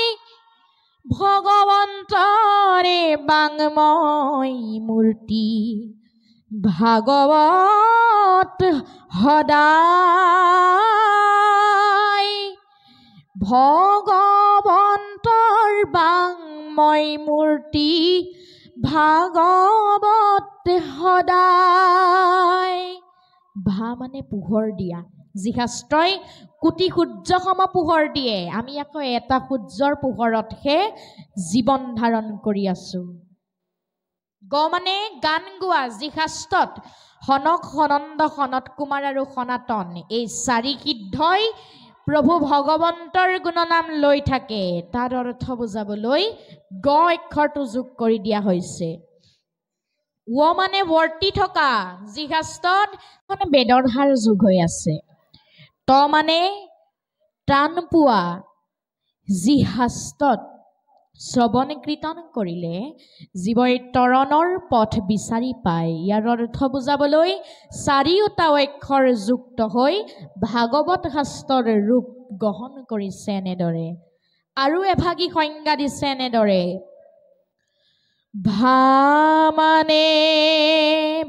ভগৱন্তৰে বাংময় মূৰ্তি, ভাগৱত সদায়। ভগৱন্তৰ বাংময় মূৰ্তি, ভাগৱত সদায়। ভা মানে পোহৰ দিয়া, যি শাস্ত্ৰই কোটি সূৰ্য সম পোহৰ দিয়ে, আমি আকৌ এটা সূৰ্যৰ পোহৰতহে জীৱন ধাৰণ কৰি আছো। গ মানে গান গোৱা, যি শাস্ত্ৰত সনক সনন্দ সনত কুমাৰ আৰু সনাতন এই চাৰি সিদ্ধই প্ৰভু ভগৱন্তৰ গুণনাম লৈ থাকে। তাৰ অৰ্থ বুজাবলৈ গ অক্ষৰটো যোগ কৰি দিয়া হৈছে। ৱ মানে বৰ্তি থকা, যি শাস্ত্ৰত মানে বেদৰ সাৰ যোগ হৈ আছে। ত মানে ত্ৰাণ পোৱা, যি শাস্ত্ৰত শ্ৰৱণ কীৰ্তন কৰিলে জীৱই তৰণৰ পথ বিচাৰি পায়। ইয়াৰ অৰ্থ বুজাবলৈ চাৰিওটা অক্ষৰ যুক্ত হৈ ভাগৱত শাস্ত্ৰৰ ৰূপ গ্ৰহণ কৰিছে এনেদৰে। আৰু এভাগী সংজ্ঞা দিছে এনেদৰে। ভা মানে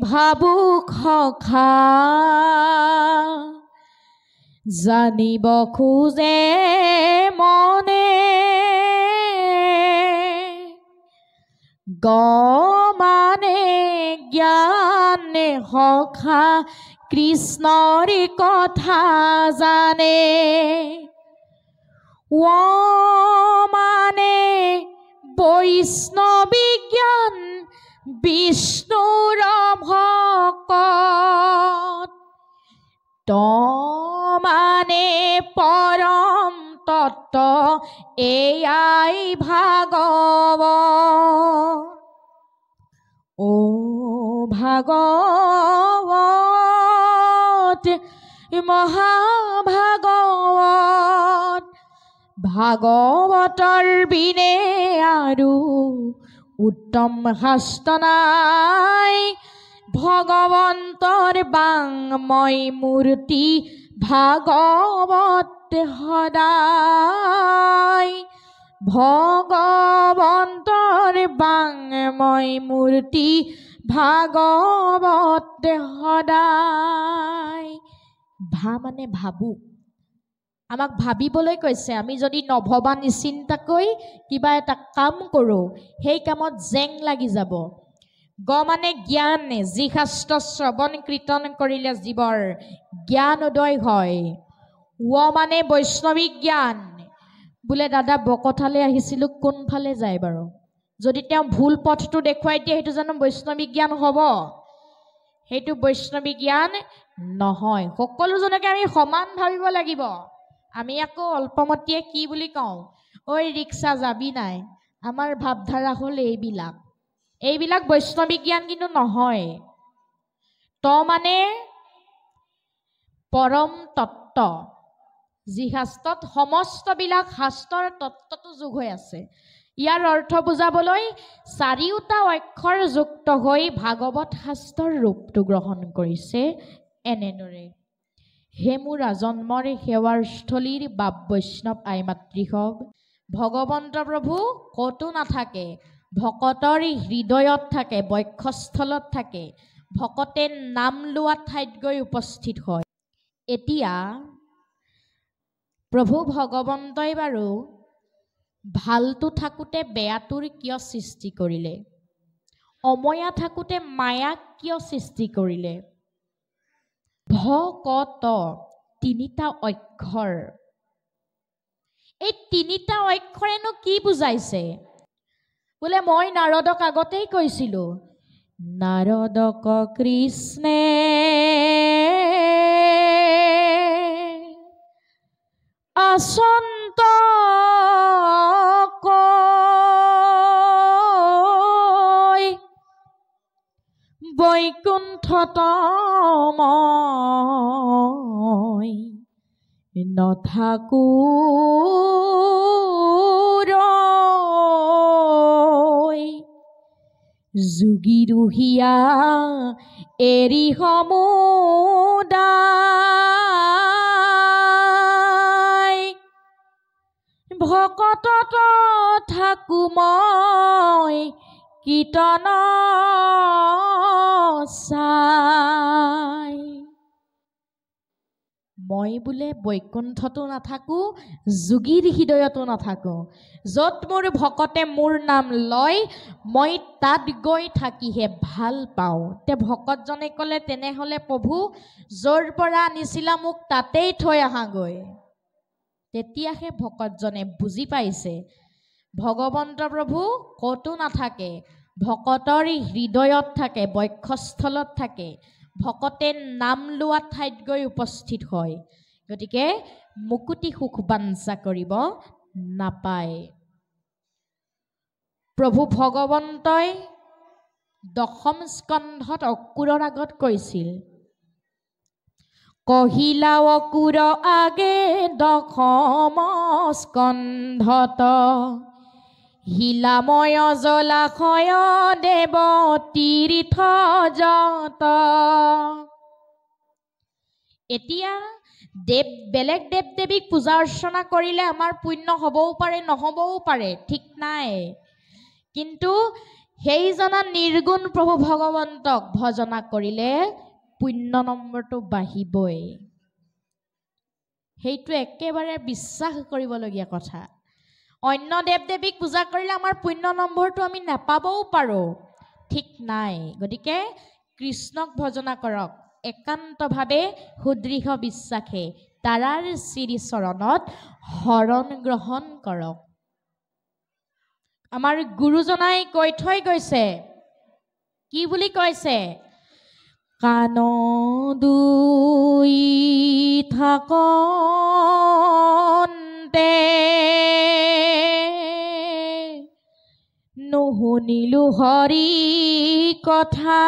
ভাবুক সখা, জানিব খোজে মনে। গ মানে জ্ঞান সখা, কৃষ্ণৰ কথা জানে। ৱ মানে বৈষ্ণৱী জ্ঞান, বিষ্ণুৰ ভকত। ত মানে পৰম তত্ত্ব, এয়াই ভাগৱত। ও ভাগৱত মহাভাগৱত, ভাগৱতৰ বিনে আৰু উত্তম শাস্ত্ৰ নাই। ভগৱন্তৰ বাংময় মূৰ্তি, ভাগৱত সদায়। ভগৱন্তৰ বাংময় মূৰ্তি, ভাগৱত সদায়। ভা মানে ভাবুক, আমাক ভাবিবলৈ কৈছে। আমি যদি নভবা নিচিন্তাকৈ কিবা এটা কাম কৰোঁ, সেই কামত জেং লাগি যাব। গ মানে জ্ঞান, যি শাস্ত্ৰ শ্ৰৱণ কীৰ্তন কৰিলে জীৱৰ জ্ঞান উদয় হয়। ৱ মানে বৈষ্ণৱী জ্ঞান। বোলে দাদা বকঠালৈ আহিছিলোঁ, কোনফালে যায় বাৰু? যদি তেওঁ ভুল পথটো দেখুৱাই দিয়ে, সেইটো জানো বৈষ্ণৱী জ্ঞান হ'ব? সেইটো বৈষ্ণৱী জ্ঞান নহয়। সকলোজনকে আমি সমান ভাবিব লাগিব। আমি আকৌ অল্পমতীয়ে কি বুলি কওঁ, ঐ ৰিক্সা যাবি নাই? আমাৰ ভাৱধাৰা হ'ল এইবিলাক। এইবিলাক বৈষ্ণৱী জ্ঞান কিন্তু নহয়। ত মানে পৰম তত্ত্ব, যি শাস্ত্ৰত সমস্তবিলাক শাস্ত্ৰৰ তত্ত্বটো যোগ হৈ আছে। ইয়াৰ অৰ্থ বুজাবলৈ চাৰিওটা অক্ষৰ যুক্ত হৈ ভাগৱত শাস্ত্ৰৰ ৰূপটো গ্ৰহণ কৰিছে এনেদৰে। হে মোৰ আজন্মৰ সেৱাৰ স্থলীৰ বাপ বৈষ্ণৱ আই মাতৃসৱ, ভগৱন্ত প্ৰভু ক'তো নাথাকে, ভকতৰ হৃদয়ত থাকে, বক্ষস্থলত থাকে, ভকতে নাম লোৱা ঠাইত গৈ উপস্থিত হয়। এতিয়া প্ৰভু ভগৱন্তই বাৰু ভালটো থাকোঁতে বেয়াটোৰ কিয় সৃষ্টি কৰিলে? অময়া থাকোঁতে মায়াক কিয় সৃষ্টি কৰিলে? ভকত তিনিটা অক্ষৰ, এই তিনিটা অক্ষৰেনো কি বুজাইছে? বোলে মই নাৰদক আগতেই কৈছিলোঁ, নাৰদক কৃষ্ণে আসন্ত কৈ বৈকুণ্ঠত মই নথাকো যোগী ৰুহিয়া এৰি সমুদায়, ভকতত থাকো মই কীৰ্তন চাই। মই বোলে বৈকুণ্ঠতো নাথাকো, যোগীৰ হৃদয়তো নাথাকো। য'ত মোৰ ভকতে মোৰ নাম লয় মই তাত গৈ থাকিহে ভাল পাওঁ। তে ভকতজনে ক'লে, তেনেহ'লে প্ৰভু য'ৰ পৰা আনিছিলা মোক তাতেই থৈ আহাগৈ। তেতিয়াহে ভকতজনে বুজি পাইছে ভগৱন্ত প্ৰভু ক'তো নাথাকে, ভকতৰ হৃদয়ত থাকে, বক্ষস্থলত থাকে, ভকতে নাম লোৱা ঠাইত গৈ উপস্থিত হয়। গতিকে মুকুতি সুখ বাঞ্ছা কৰিব নাপায়। প্ৰভু ভগৱন্তই দশম স্কন্ধত অকুৰৰ আগত কৈছিল, কহিলা অকুৰ আগে দশম স্কন্ধত, শিলাময় জলাশয় দেৱ তীৰ্থ যত। এতিয়া বেলেগ দেৱ দেৱীক পূজা অৰ্চনা কৰিলে আমাৰ পুণ্য হ'বও পাৰে, নহ'বও পাৰে, ঠিক নাই। কিন্তু সেইজনা নিৰ্গুণ প্ৰভু ভগৱন্তক ভজনা কৰিলে পুণ্য নম্বৰটো বাঢ়িবই। সেইটো একেবাৰে বিশ্বাস কৰিবলগীয়া কথা। অন্য দেৱ দেৱীক পূজা কৰিলে আমাৰ পুণ্য নম্বৰটো আমি নাপাবও পাৰোঁ, ঠিক নাই। গতিকে কৃষ্ণক ভজনা কৰক একান্তভাৱে সুদৃঢ় বিশ্বাসে, তাৰাৰ শ্ৰী চৰণত শৰণ গ্ৰহণ কৰক। আমাৰ গুৰুজনাই কৈ থৈ গৈছে, কি বুলি কৈছে? কাণ দুই থাকন্তে নুশুনিলো হৰি কথা,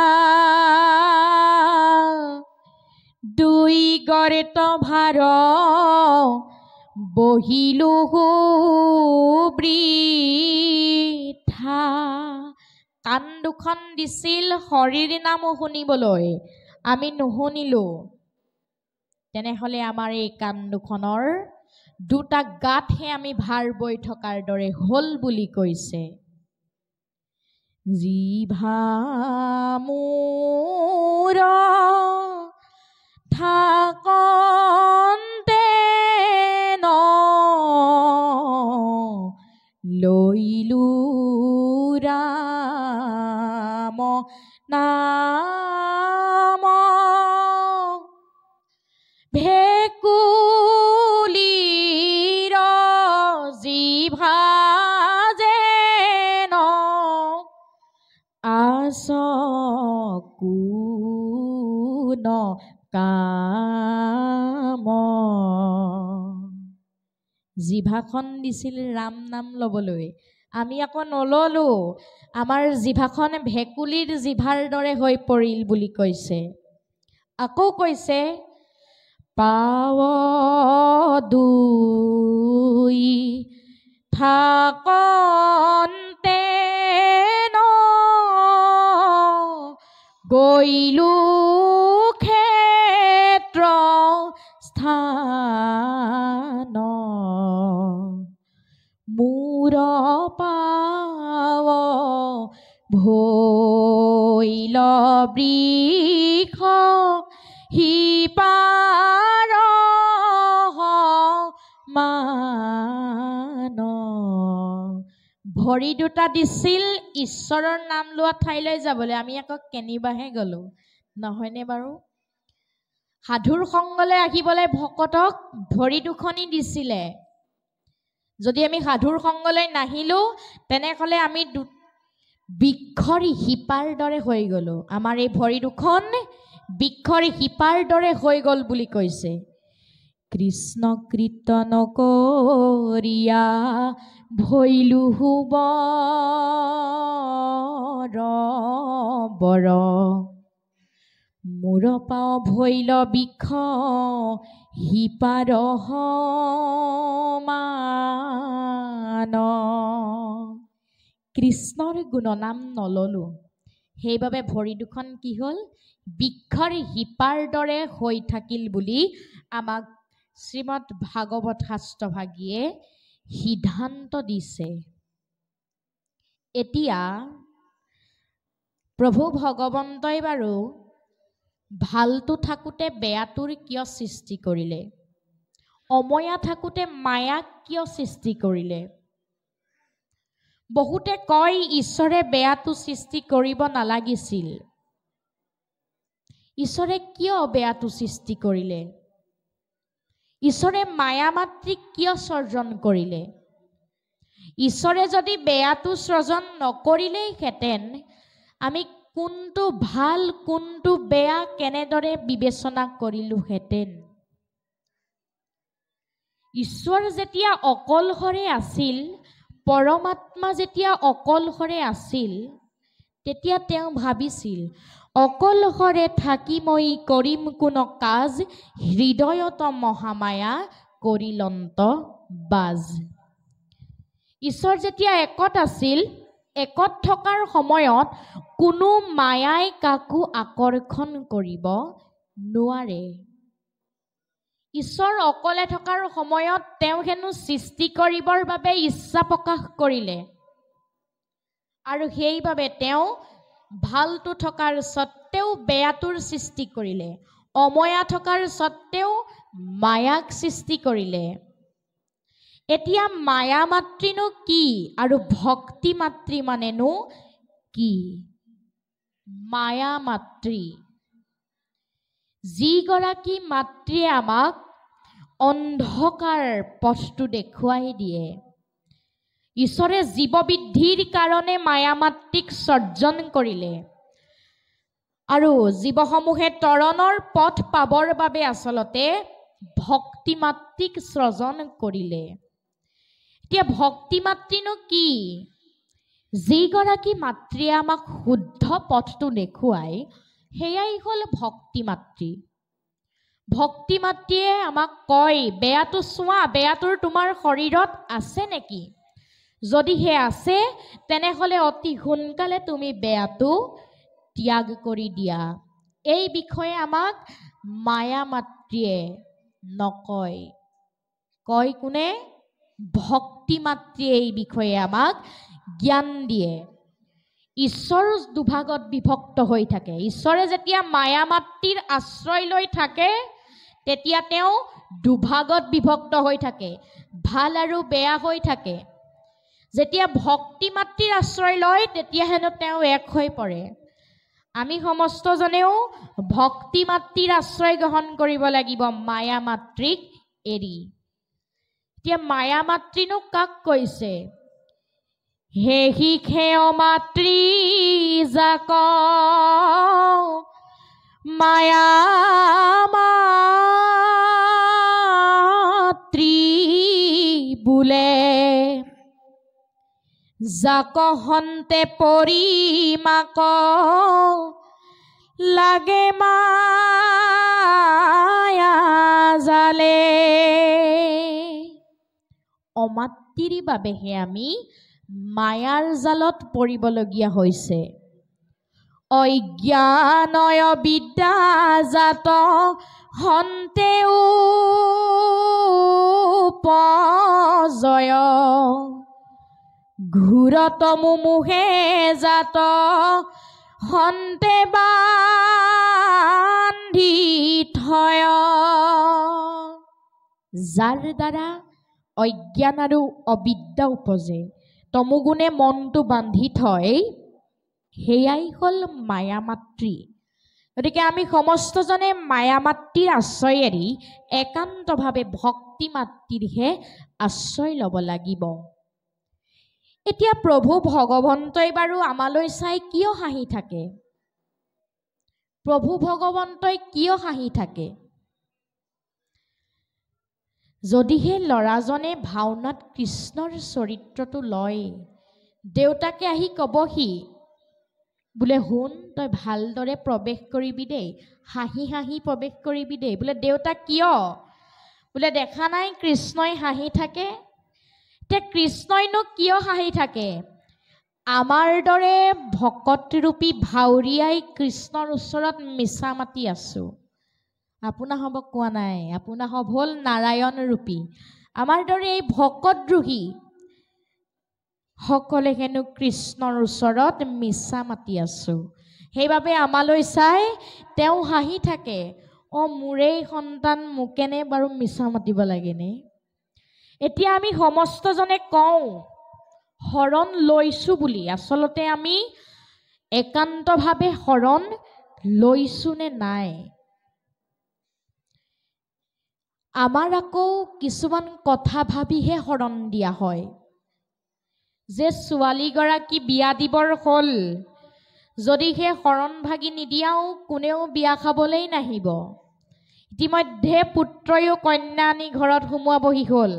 দুই গৰেত ভাৰ বহিলো বৃথা। কাণ দুখন দিছিল হৰিৰ নাম শুনিবলৈ, আমি নুশুনিলো। তেনেহ'লে আমাৰ এই কাণ দুখনৰ দুটা গাঁতহে আমি ভাৰ বৈ থকাৰ দৰে হ'ল বুলি কৈছে। জিভা মোৰ থাকন্তে ন লৈলো ৰাম নাম, ভেকুলীৰ জিভা যেন আচকুন কাম। জিভাখন দিছিল ৰাম নাম ল'বলৈ, আমি আকৌ নললো। আমাৰ জিভাখন ভেকুলীৰ জিভাৰ দৰে হৈ পৰিল বুলি কৈছে। আকৌ কৈছে, পাৱ দুই থাকন্তে ন গৈলো ক্ষেত্ৰ পাৱ ভৈল বৃক্ষ সিপাৰ মান ভৰি দুটা দিছিল ঈশ্বৰৰ নাম লোৱা ঠাইলৈ যাবলৈ আমি আকৌ কেনিবাহে গলো নহয়নে বাৰু সাধুৰ সংগলৈ আহিবলৈ ভকতক ভৰি দুখনি দিছিলে যদি আমি সাধুৰ সংগলৈ নাহিলো তেনেহলে আমি বৃক্ষৰ শিপাৰ দৰে হৈ গলো আমাৰ এই ভৰি দুখন বৃক্ষৰ শিপাৰ দৰে হৈ গল বুলি কৈছে কৃষ্ণ কীৰ্তন কৰিয়া ভৈলু বৰ মূৰ পাও ভৈল বৃক্ষ শিপাৰ সমান কৃষ্ণৰ গুণনাম নললো সেইবাবে ভৰি দুখন কি হল বৃক্ষৰ শিপাৰ দৰে হৈ থাকিল বুলি আমাক শ্ৰীমদ ভাগৱত শাস্ত্ৰভাগীয়ে সিদ্ধান্ত দিছে এতিয়া প্ৰভু ভগৱন্তই বাৰু ভালটো থাকোঁতে বেয়াটোৰ কিয় সৃষ্টি কৰিলে অময়া থাকোঁতে মায়াক কিয় সৃষ্টি কৰিলে বহুতে কয় ঈশ্বৰে বেয়াটো সৃষ্টি কৰিব নালাগিছিল ঈশ্বৰে কিয় বেয়াটো সৃষ্টি কৰিলে ঈশ্বৰে মায়া মাতৃক কিয় সৰ্জন কৰিলে ঈশ্বৰে যদি বেয়াটো সৃজন নকৰিলেহেঁতেন আমি কোনটো ভাল কোনটো বেয়া কেনেদৰে বিবেচনা কৰিলোহেঁতেন ঈশ্বৰ যেতিয়া অকলশৰে আছিল পৰমাত্মা যেতিয়া অকলশৰে আছিল তেতিয়া তেওঁ ভাবিছিল অকলশৰে থাকি মই কৰিম কোন কাজ হৃদয়ত মহামায়া কৰিলন্ত বাজ ঈশ্বৰ যেতিয়া একত আছিল একত থকাৰ সময়ত কোনো মায়াই কাকো আকৰ্ষণ কৰিব নোৱাৰে ঈশ্বৰ অকলে থকাৰ সময়ত তেওঁ হেনো সৃষ্টি কৰিবৰ বাবে ইচ্ছা প্ৰকাশ কৰিলে আৰু সেইবাবে তেওঁ ভালটো থকাৰ সত্ত্বেও বেয়াটোৰ সৃষ্টি কৰিলে অময়া থকাৰ সত্ত্বেও মায়াক সৃষ্টি কৰিলে এতিয়া মায়া মাতৃনো কি আৰু ভক্তি মাতৃ মানেনো কি মায়া মাতৃ যিগৰাকী মাতৃয়ে আমাক অন্ধকাৰ পথটো দেখুৱাই দিয়ে ঈশ্বৰে জীৱ বৃদ্ধিৰ কাৰণে মায়া মাতৃক সৰ্জন কৰিলে আৰু জীৱসমূহে তৰণৰ পথ পাবৰ বাবে আচলতে ভক্তি মাতৃক সৃজন কৰিলে এতিয়া ভক্তি মাতৃনো কি যিগৰাকী মাতৃয়ে আমাক শুদ্ধ পথটো দেখুৱাই সেয়াই হল ভক্তি মাতৃ ভক্তি মাতৃয়ে আমাক কয় বেয়াটো চোৱা বেয়াটোৰ তোমাৰ শৰীৰত আছে নেকি যদিহে আছে তেনেহলে অতি সোনকালে তুমি বেয়াটো ত্যাগ কৰি দিয়া এই বিষয়ে আমাক মায়া মাতৃয়ে নকয় কয় কোনে ভক্তি মাতৃয়ে এই বিষয়ে আমাক জ্ঞান দিয়ে ঈশ্বৰ দুভাগত বিভক্ত হৈ থাকে ঈশ্বৰে যেতিয়া মায়া মাতৃৰ আশ্ৰয় লৈ থাকে তেতিয়া তেওঁ দুভাগত বিভক্ত হৈ থাকে ভাল আৰু বেয়া হৈ থাকে যেতিয়া ভক্তি মাতৃৰ আশ্ৰয় লয় তেতিয়া হেনো তেওঁ এক হৈ পৰে আমি সমস্তজনেও ভক্তি মাতৃৰ আশ্ৰয় গ্ৰহণ কৰিব লাগিব মায়া মাতৃক এৰি এতিয়া মায়া মাতৃনো কাক কৈছে হে শিখে মাতৃ যাক মায়া মাতৃ বোলে যাক হন্তে পৰি মাক লাগে মায়া জালে অমাতৃৰ বাবেহে আমি মায়াৰ জালত পৰিবলগীয়া হৈছে অজ্ঞানয় বিদ্যা জাত হন্তেও পজয় ঘূৰত মুমুহে জাত হন্তে বান্ধি থয় যাৰ দ্বাৰা অজ্ঞান আৰু অবিদ্যা উপজে তমুগুণে মনটো বান্ধি থয় সেয়াই হ'ল মায়া মাতৃ গতিকে আমি সমস্তজনে মায়া মাতৃৰ আশ্ৰয় এৰি একান্তভাৱে ভক্তি মাতৃৰহে আশ্ৰয় ল'ব লাগিব এতিয়া প্ৰভু ভগৱন্তই বাৰু আমালৈ চাই কিয় হাঁহি থাকে প্ৰভু ভগৱন্তই কিয় হাঁহি থাকে যদিহে ল'ৰাজনে ভাওনাত কৃষ্ণৰ চৰিত্ৰটো লয় দেউতাকে আহি ক'বহি বোলে শুন তই ভালদৰে প্ৰৱেশ কৰিবি দেই হাঁহি হাঁহি প্ৰৱেশ কৰিবি দেই বোলে দেউতা কিয় বোলে দেখা নাই কৃষ্ণই হাঁহি থাকে তে কৃষ্ণইনো কিয় হাঁহি থাকে আমাৰ দৰে ভকতৰূপী ভাউৰীয়াই কৃষ্ণৰ ওচৰত মিছা মাতি আছো আপোনা হ'ব কোৱা নাই আপোনা হ'ব হ'ল নাৰায়ণ ৰূপী আমাৰ দৰে এই ভকতদ্ৰোহী সকলে হেনো কৃষ্ণৰ ওচৰত মিছা মাতি আছো সেইবাবে আমালৈ চাই তেওঁ হাঁহি থাকে মোৰেই সন্তান মোকেনে বাৰু মিছা মাতিব লাগেনে এতিয়া আমি সমস্তজনে কওঁ শৰণ লৈছো বুলি আচলতে আমি একান্তভাৱে শৰণ লৈছো নে নাই আমাৰ আকৌ কিছুমান কথা ভাবিহে শৰণ দিয়া হয় যে ছোৱালীগৰাকী বিয়া দিবৰ হ'ল যদিহে শৰণ ভাগি নিদিয়াও কোনেও বিয়া খাবলৈ নাহিব ইতিমধ্যে পুত্ৰয়ো কন্যা আনি ঘৰত সোমোৱাবহি হ'ল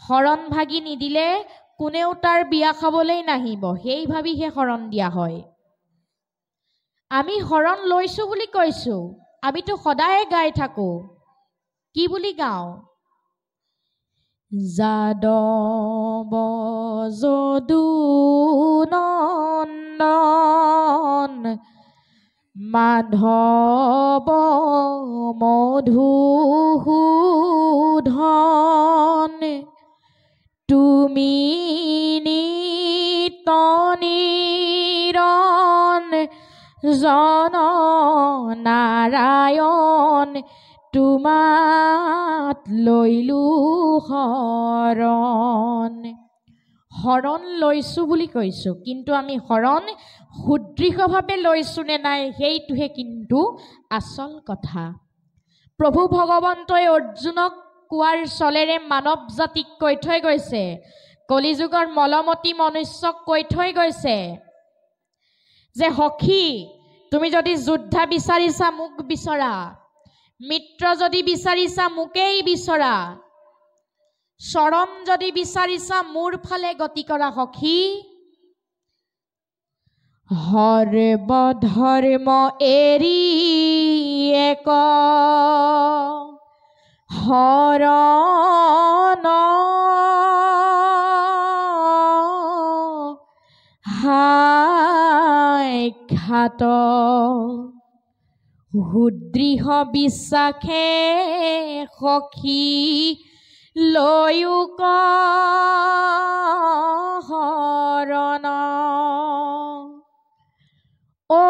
শৰণ ভাগি নিদিলে কোনেও তাৰ বিয়া খাবলৈ নাহিব সেই ভাবিহে শৰণ দিয়া হয় আমি শৰণ লৈছো বুলি কৈছো আমিতো সদায় গাই থাকো কি বুলি গাওঁ যাদৱ যদু নন্দন মাধৱ মধুসূধন তুমি নিত নিৰণ জন নাৰায়ণ তোমাত লৈলো শৰণ শৰণ লৈছো বুলি কৈছো কিন্তু আমি শৰণ সুদৃঢ়ভাৱে লৈছো নে নাই সেইটোহে কিন্তু আচল কথা প্ৰভু ভগৱন্তই অৰ্জুনক কোৱাৰ চলেৰে মানৱ জাতিক কৈ থৈ গৈছে কলিযুগৰ মলমতি মনুষ্যক কৈ থৈ গৈছে যে সখী তুমি যদি যোদ্ধা বিচাৰিছা মোক বিচৰা মিত্ৰ যদি বিচাৰিছা মোকেই বিচৰা শৰণ যদি বিচাৰিছা মোৰ ফালে গতি কৰা সখী সৰ্বধৰ্ম এৰি এক শৰণ সাক্ষাৎ সুদৃঢ় বিশ্বাসে সখী লৈও শৰণ ও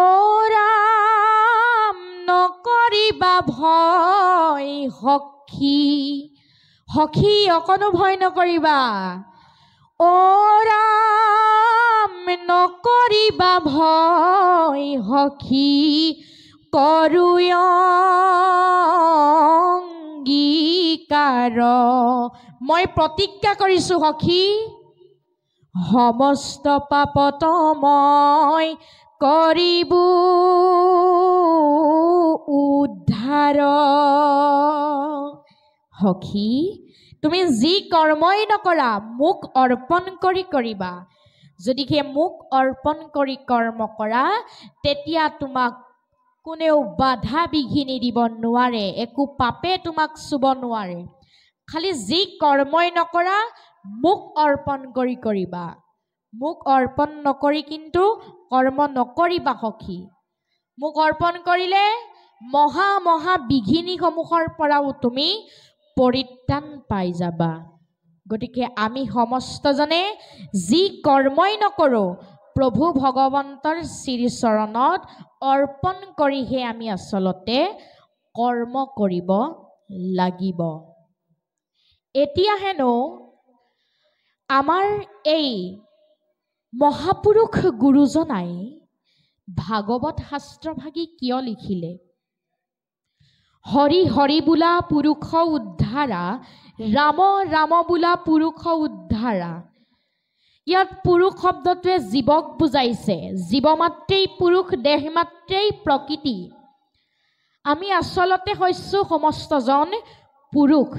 ৰাম নকৰিবা ভয় সখী সখী অকণো ভয় নকৰিবা ও ৰাম নকৰিবা ভয় সখী কৰো অংগীকাৰ মই প্ৰতিজ্ঞা কৰিছো সখী সমস্ত পাপত মই কৰিবো উদ্ধাৰ সখী তুমি যি কৰ্মই নকৰা মোক অৰ্পণ কৰি কৰিবা যদিহে মোক অৰ্পণ কৰি কৰ্ম কৰা তেতিয়া তোমাক কোনেও বাধা বিঘিনি দিব নোৱাৰে একো পাপে তোমাক চুব নোৱাৰে খালি যি কৰ্মই নকৰা মোক অৰ্পণ কৰি কৰিবা মোক অৰ্পণ নকৰি কিন্তু কৰ্ম নকৰিবা সখী মোক অৰ্পণ কৰিলে মহা মহা বিঘিনি সমূহৰ পৰাও তুমি পৰিত্ৰাণ পাই যাবা গতিকে আমি সমস্তজনে যি কৰ্মই নকৰোঁ প্ৰভু ভগৱন্তৰ শ্ৰীচৰণত অৰ্পণ কৰিহে আমি আচলতে কৰ্ম কৰিব লাগিব। এতিয়া হেনো আমাৰ এই মহাপুৰুষ গুৰুজনাই ভাগৱত শাস্ত্ৰভাগী কিয় লিখিলে? হৰি হৰি বোলা পুৰুষ উদ্ধাৰা, ৰাম ৰাম বোলা পুৰুষ উদ্ধাৰা। ইয়াত পুৰুষ শব্দটোৱে জীৱক বুজাইছে। জীৱ মাত্ৰেই পুৰুষ, দেহ মাত্ৰেই প্ৰকৃতি। আমি আচলতে হৈছোঁ সমস্তজন পুৰুষ।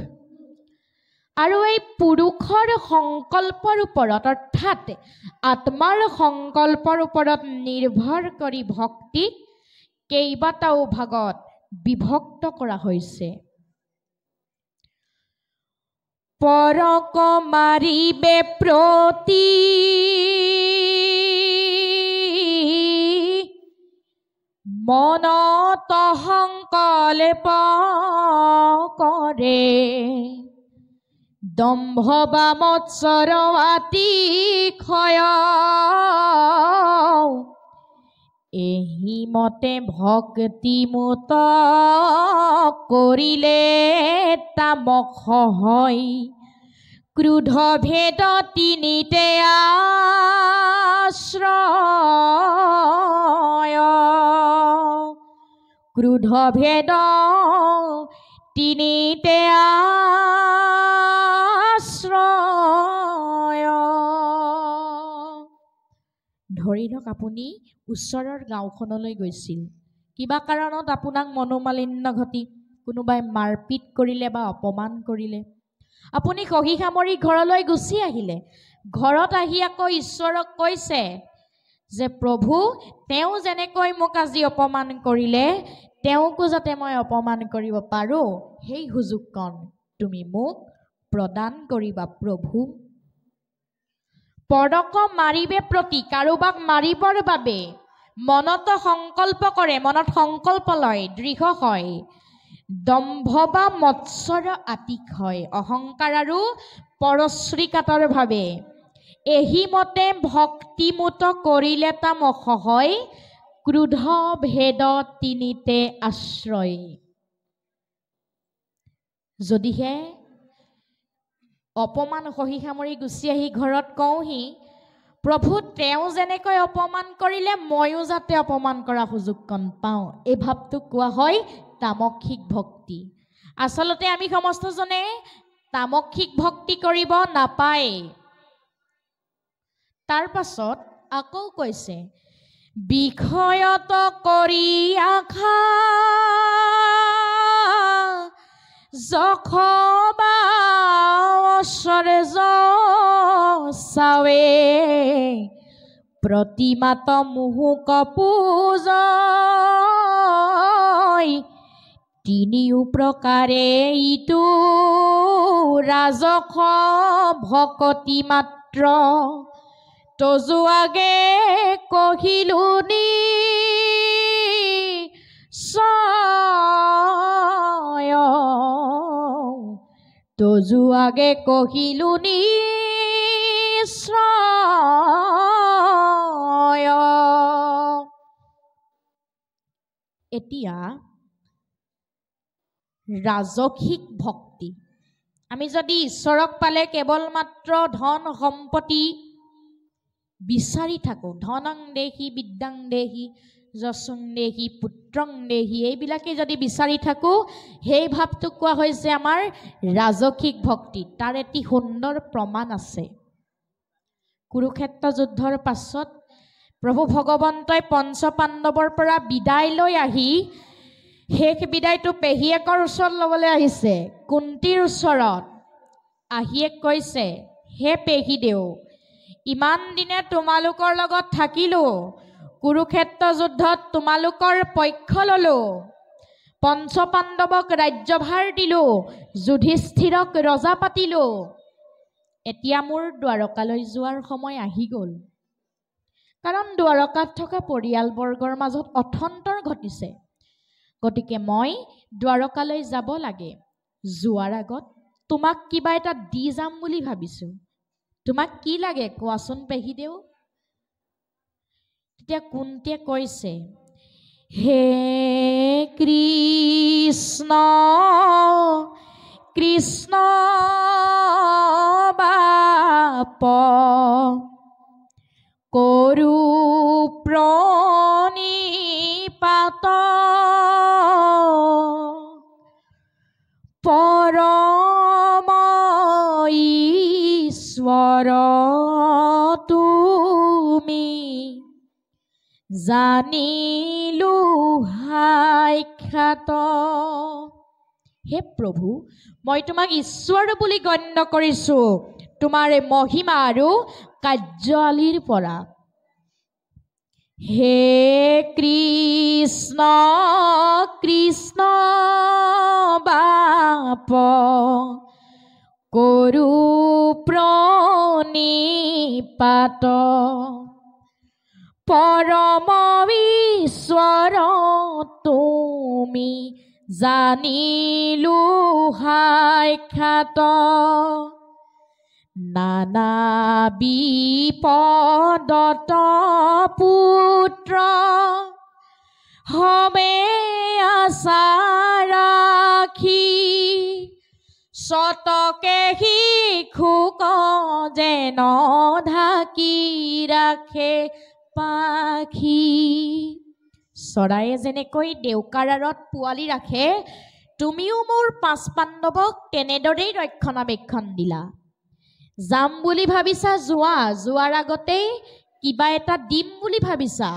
আৰু এই পুৰুষৰ সংকল্পৰ ওপৰত অৰ্থাৎ আত্মাৰ সংকল্পৰ ওপৰত নিৰ্ভৰ কৰি ভক্তিক কেইবাটাও ভাগত বিভক্ত কৰা হৈছে। পৰক মাৰিবে প্ৰতি মনত সংকল্প কৰে, দম্ভ বা মৎসৰ আতিশয়, এহি মতে ভক্তিমূত কৰিলে তামস হয়, ক্ৰোধ ভেদ তিনিতে আশ্ৰয়, ক্ৰোধ ভেদ তিনিতে আশ্ৰয়। ধৰি লওক আপুনি ওচৰৰ গাঁওখনলৈ গৈছিল, কিবা কাৰণত আপোনাক মনোমালিন্য ঘটি কোনোবাই মাৰপিট কৰিলে বা অপমান কৰিলে, আপুনি সহি সামৰি ঘৰলৈ গুচি আহিলে। ঘৰত আহি আকৌ ঈশ্বৰক কৈছে যে প্ৰভু, তেওঁ যেনেকৈ মোক আজি অপমান কৰিলে তেওঁকো যাতে মই অপমান কৰিব পাৰোঁ, সেই সুযোগকণ তুমি মোক প্ৰদান কৰিবা প্ৰভু। পৰক মাৰিবে প্ৰতি, কাৰোবাক মাৰিবৰ বাবে মনত সংকল্প কৰে, মনত সংকল্প লয়, দৃঢ় হয়। দম্ভ বা মৎসৰ আতিক হয়, অহংকাৰ আৰু পৰশ্ৰীকাতৰ ভাৱে। এহি মতে ভক্তিমূত কৰিলে তামস হয়, ক্ৰোধ ভেদ তিনিতে আশ্ৰয়। যদিহে অপমান সহি সামৰি গুচি আহি ঘৰত কওঁহি, প্ৰভু তেওঁ যেনেকৈ অপমান কৰিলে ময়ো যাতে অপমান কৰা সুযোগকণ পাওঁ, এই ভাৱটোক কোৱা হয় তামসিক ভক্তি। আচলতে আমি সমস্তজনে তামসিক ভক্তি কৰিব নাপায়। তাৰ পাছত আকৌ কৈছে, বিষয়ত কৰি আশা যখ বা ঐশ্বৰ্য চাৱে, প্ৰতিমাত মুহুক পূজয়, তিনিও প্ৰকাৰে ইটো ৰাজস ভকতি মাত্ৰ, তজু আগে কহিলো নিশ্চয়, তজু আগে কহিলো নিশ্চয়। এতিয়া ৰাজসিক ভক্তি। আমি যদি ঈশ্বৰক পালে কেৱল মাত্ৰ ধন সম্পত্তি বিচাৰি থাকোঁ, ধনং দেহি বিদ্যাং দেহি যশং দেহি পুত্ৰং দেহি, এইবিলাকে যদি বিচাৰি থাকোঁ, সেই ভাৱটোক কোৱা হৈছে আমাৰ ৰাজসিক ভক্তি। তাৰ এটি সুন্দৰ প্ৰমাণ আছে। কুৰুক্ষেত্ৰ যুদ্ধৰ পাছত প্ৰভু ভগৱন্তই পঞ্চ পাণ্ডৱৰ পৰা বিদায় লৈ আহি শেষ বিদায়টো পেহীয়েকৰ ওচৰত ল'বলৈ আহিছে, কুন্তীৰ ওচৰত। আহিয়ে কৈছে, হে পেহী দেউ, ইমান দিনে তোমালোকৰ লগত থাকিলোঁ, কুৰুক্ষেত্ৰ যুদ্ধত তোমালোকৰ পক্ষ ল'লোঁ, পঞ্চ পাণ্ডৱক ৰাজ্যভাৰ দিলোঁ, যুধিষ্ঠিৰক ৰজা পাতিলোঁ, এতিয়া মোৰ দ্বাৰকালৈ যোৱাৰ সময় আহি গ'ল। কাৰণ দ্বাৰকাত থকা পৰিয়ালবৰ্গৰ মাজত অথন্তৰ ঘটিছে। গতিকে মই দ্বাৰকালৈ যাব লাগে। যোৱাৰ আগত তোমাক কিবা এটা দি যাম বুলি ভাবিছোঁ। তোমাক কি লাগে কোৱাচোন পেহীদেউ? তেতিয়া কুন্তীয়ে কৈছে, হে কৃষ্ণ কৃষ্ণ বাপ কৰু প্ৰণিপাত পৰম ঈশ্বৰ তুমি জানিলো সাক্ষাৎ। হে প্ৰভু, মই তোমাক ঈশ্বৰ বুলি গণ্য কৰিছোঁ তোমাৰ মহিমা আৰু কাৰ্যাৱলীৰ পৰা। হে কৃষ্ণ কৃষ্ণ বাপ কৰু প্ৰণিপাত পৰম ঈশ্বৰ তুমি জানিলো সাক্ষাৎ। নানা বিপদত পুত্ৰ হমে আশা ৰাখি শতকে শিশুক যেন ঢাকি ৰাখে পাখি। চৰায়ে যেনেকৈ ডেউকাৰ আঁৰত পোৱালি ৰাখে, তুমিও মোৰ 5 পাণ্ডৱক তেনেদৰেই ৰক্ষণাবেক্ষণ দিলা। যাম বুলি ভাবিছা যোৱা, যোৱাৰ আগতেই কিবা এটা দিম বুলি ভাবিছা,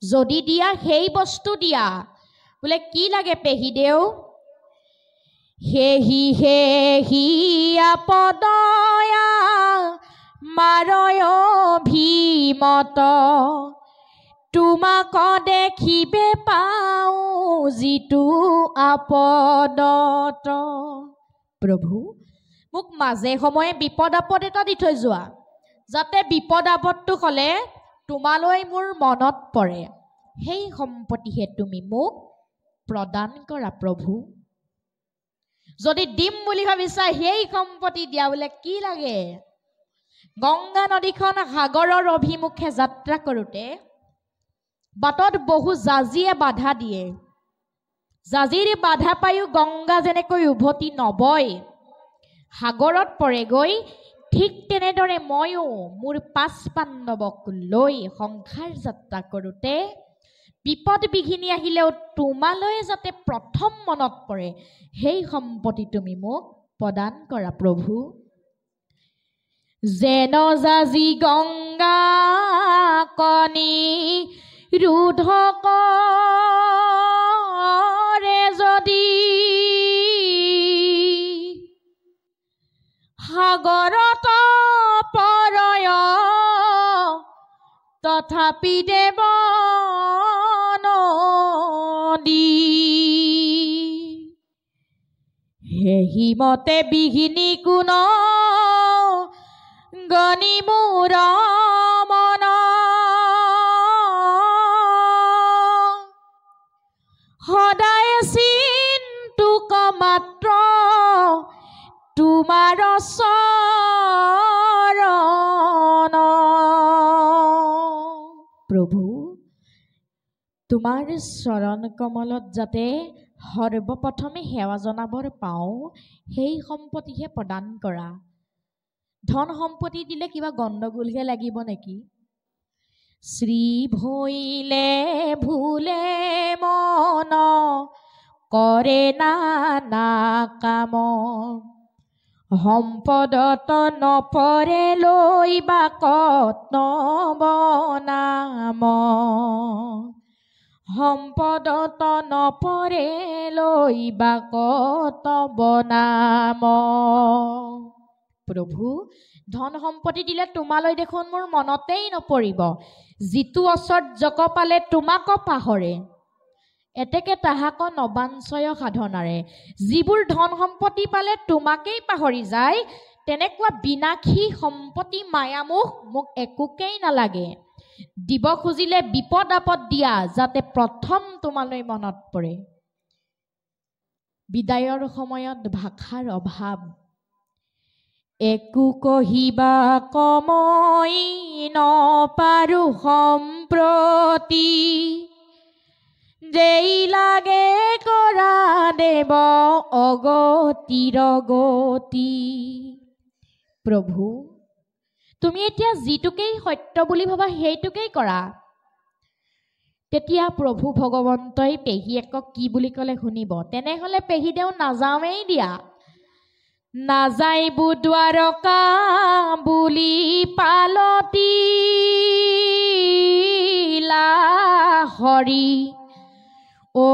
যদি দিয়া সেই বস্তু দিয়া। বোলে কি লাগে পেহীদেউ? হেহি হেহি আপদয়া মাৰয় ভীমত তোমাক দেখিবে পাওঁ যিটো আপদত। প্ৰভু, মোক মাজে সময়ে বিপদ আপদ এটা দি থৈ যোৱা, যাতে বিপদ আপদটো হ'লে তোমালৈ মোৰ মনত পৰে। সেই সম্পত্তিহে তুমি মোক প্ৰদান কৰা প্ৰভু। যদি দিম বুলি ভাবিছা সেই সম্পত্তি দিয়া। বোলে কি লাগে? গংগা নদীখন সাগৰৰ অভিমুখে যাত্ৰা কৰোঁতে বাটত বহু জাজিয়ে বাধা দিয়ে। জাজিৰ বাধা পায়ো গংগা যেনেকৈ উভতি নবয় সাগৰত পৰেগৈ, ঠিক তেনেদৰে ময়ো মোৰ 5 পাণ্ডৱক লৈ সংসাৰ যাত্ৰা কৰোঁতে বিপদ বিঘিনি আহিলেও তোমালৈ যাতে প্ৰথম মনত পৰে সেই সম্পত্তি তুমি মোক প্ৰদান কৰা প্ৰভু। যেন জাজি গংগা কণী ৰোধ কৰে যদি সাগৰত পৰয় তথাপি দেৱ নদী। হেহিমতে বিঘিনি কোন গণি মোৰ মন সদায় চিন্তুক মাত্ৰ তোমাৰ চৰণ। প্ৰভু, তোমাৰ চৰণ কমলত যাতে সৰ্বপ্ৰথমে সেৱা জনাবৰ পাওঁ সেই সম্পত্তিহে প্ৰদান কৰা। ধন সম্পত্তি দিলে কিবা গণ্ডগোলহে লাগিব নেকি? শ্ৰী ভৈলে ভুলে মন কৰে নানা কাম সম্পদত নপৰে লৈ বাকত নবনাম সম্পদত নপৰে লৈ বাকত বনাম। প্ৰভু, ধন সম্পত্তি দিলে তোমালৈ দেখোন মোৰ মনতেই নপৰিব। যিটো ঐশ্বৰ্যক পালে তোমাক পাহৰে, এতেকে তাহাক নবাঞ্চয় সাধনাৰে। যিবোৰ ধন সম্পত্তি পালে তোমাকেই পাহৰি যায়, তেনেকুৱা বিনাশী সম্পত্তি মায়ামোহ মোক একোকেই নালাগে। দিব খুজিলে বিপদ আপদ দিয়া, যাতে প্ৰথম তোমালৈ মনত পৰে। বিদায়ৰ সময়ত ভাষাৰ অভাৱ, একো কহিবা কমই নপাৰো সম্প্ৰতি যেই লাগে কৰা দেৱ অগতিৰ গতি। প্ৰভু তুমি এতিয়া যিটোকেই সত্য বুলি ভাবা সেইটোকেই কৰা। তেতিয়া প্ৰভু ভগৱন্তই পেহীয়েকক কি বুলি ক'লে শুনিব। তেনেহ'লে পেহীদেউ নাযাওঁৱেই দিয়া। নাযাইবো দ্বাৰকা বুলি পালতি হৰি ও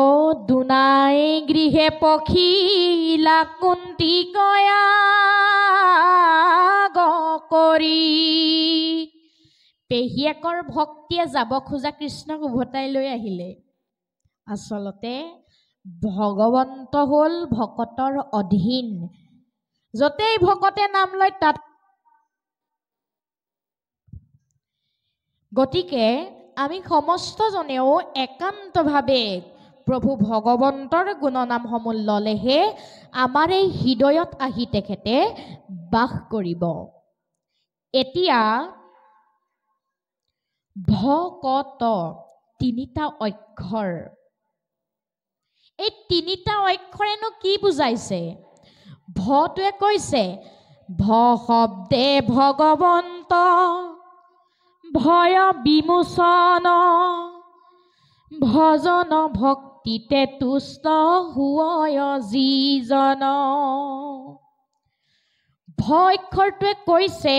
দুনাই গৃহে পখিলা কুন্তি কয়া কৰি। পেহীয়েকৰ ভক্তিয়ে যাব খোজা কৃষ্ণক উভতাই লৈ আহিলে। আচলতে ভগৱন্ত হ'ল ভকতৰ অধীন। য'তেই ভকতে নাম লয় তাত। গতিকে আমি সমস্তজনেও একান্তভাৱে প্ৰভু ভগৱন্তৰ গুণনামসমূহ ল'লেহে আমাৰ এই হৃদয়ত আহি তেখেতে বাস কৰিব। এতিয়া ভকত তিনিটা অক্ষৰ। এই তিনিটা অক্ষৰেনো কি বুজাইছে? ভটোৱে কৈছে ভ শব্দে ভগৱন্ত ভয় বিমোচন ভজন ভক্তিতে তুষ্ট হুয় যিজন। ভ অক্ষৰটোৱে কৈছে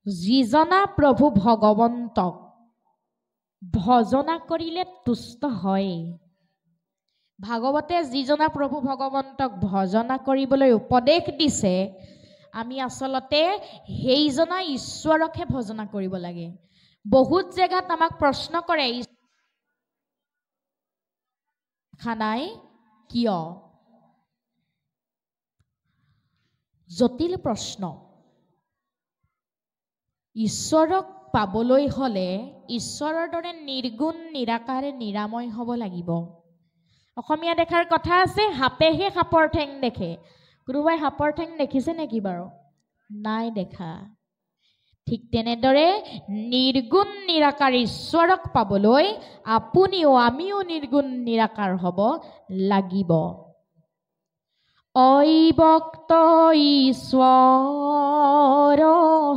যিজনা প্ৰভু ভগৱন্তক ভজনা কৰিলে তুষ্ট হয়। ভাগৱতে যিজনা প্ৰভু ভগৱন্তক ভজনা কৰিবলৈ উপদেশ দিছে আমি আচলতে সেইজনা ঈশ্বৰকহে ভজনা কৰিব লাগে। বহুত জেগাত আমাক প্ৰশ্ন কৰে খানাই কিয়? জটিল প্ৰশ্ন। ঈশ্বৰক পাবলৈ হ'লে ঈশ্বৰৰ দৰে নিৰ্গুণ নিৰাকাৰ নিৰাময় হ'ব লাগিব। অসমীয়া দেখাৰ কথা আছে সাপেহে সাপৰ ঠেং দেখে। কোনোবাই সাপৰ ঠেং দেখিছে নেকি বাৰু? নাই দেখা। ঠিক তেনেদৰে নিৰ্গুণ নিৰাকাৰ ঈশ্বৰক পাবলৈ আপুনিও আমিও নিৰ্গুণ নিৰাকাৰ হ'ব লাগিব। অবিভক্ত ঈশ্বৰ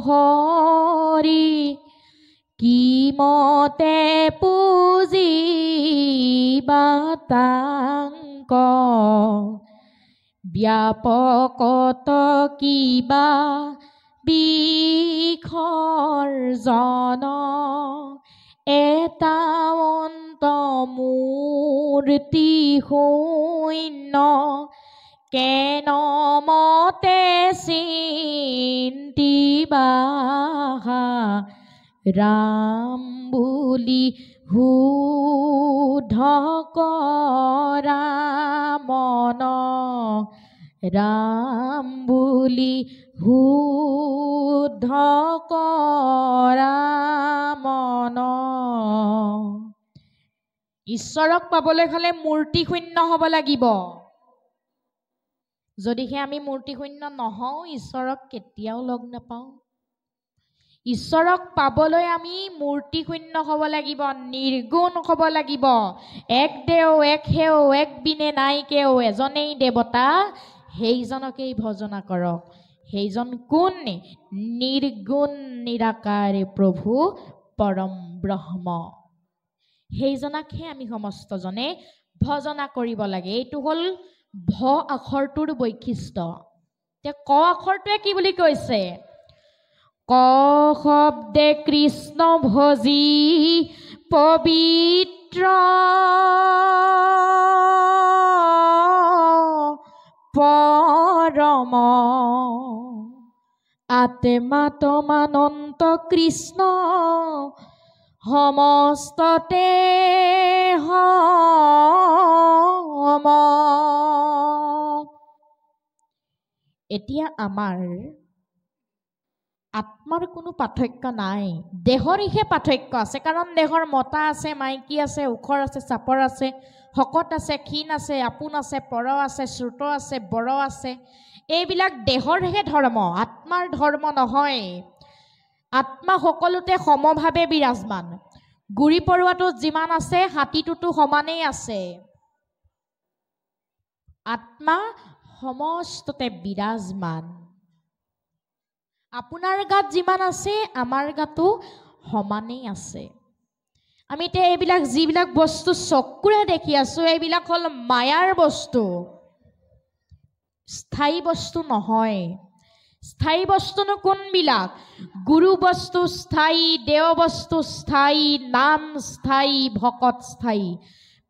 হৰি কি মতে পূজিবা তাংক ব্যাপকত কিবা বিসৰ্জন এটা অন্ত মূৰ্তি শূন্য কেন মতে চিন্তিবা ৰাম বুলি শুদ্ধ কৰা মন ৰাম বুলি শুদ্ধ কৰা মন। ঈশ্বৰক পাবলৈ হ'লে মূৰ্তি শূন্য হ'ব লাগিব। যদিহে আমি মূৰ্তি শূন্য নহওঁ ঈশ্বৰক কেতিয়াও লগ নাপাওঁ। ঈশ্বৰক পাবলৈ আমি মূৰ্তি শূন্য হ'ব লাগিব, নিৰ্গুণ হ'ব লাগিব। এক দেও এক হেও এক বিনে নাই কেও এজনেই দেৱতা সেইজনকেই ভজনা কৰক। সেইজন কোন? নিৰ্গুণ নিৰাকাৰ প্ৰভু পৰম ব্ৰহ্ম। সেইজনাকহে আমি সমস্তজনে ভজনা কৰিব লাগে। এইটো হ'ল ভ আখৰটোৰ বৈশিষ্ট্য। এতিয়া ক আখৰটোৱে কি বুলি কৈছে? ক শব্দে কৃষ্ণ ভজি পবিত্ৰ পৰম আত্মাতমানন্ত কৃষ্ণ সমস্ততে সম। এতিয়া আমাৰ আত্মাৰ কোনো পাৰ্থক্য নাই, দেহৰহে পাৰ্থক্য আছে। কাৰণ দেহৰ মতা আছে, মাইকী আছে, ওখৰ আছে, চাপৰ আছে, শকত আছে, ক্ষীণ আছে, আপোন আছে, পৰ আছে, শ্ৰুত আছে, বৰ আছে। এইবিলাক দেহৰহে ধৰ্ম, আত্মাৰ ধৰ্ম নহয়। আত্মা সকলোতে সমভাৱে বিৰাজমান। গুৰি পৰুৱাটোত যিমান আছে হাতীটোতো সমানেই আছে। আত্মা সমস্ততে বিৰাজমান। আপোনাৰ গাত যিমান আছে আমাৰ গাতো সমানেই আছে। আমি এতিয়া এইবিলাক যিবিলাক বস্তু চকুৰে দেখি আছো এইবিলাক হ'ল মায়াৰ বস্তু, স্থায়ী বস্তু নহয়। স্থায়ী বস্তুনো কোনবিলাক? গুৰু বস্তু স্থায়ী, দেও বস্তু স্থায়ী, নাম স্থায়ী, ভকত স্থায়ী।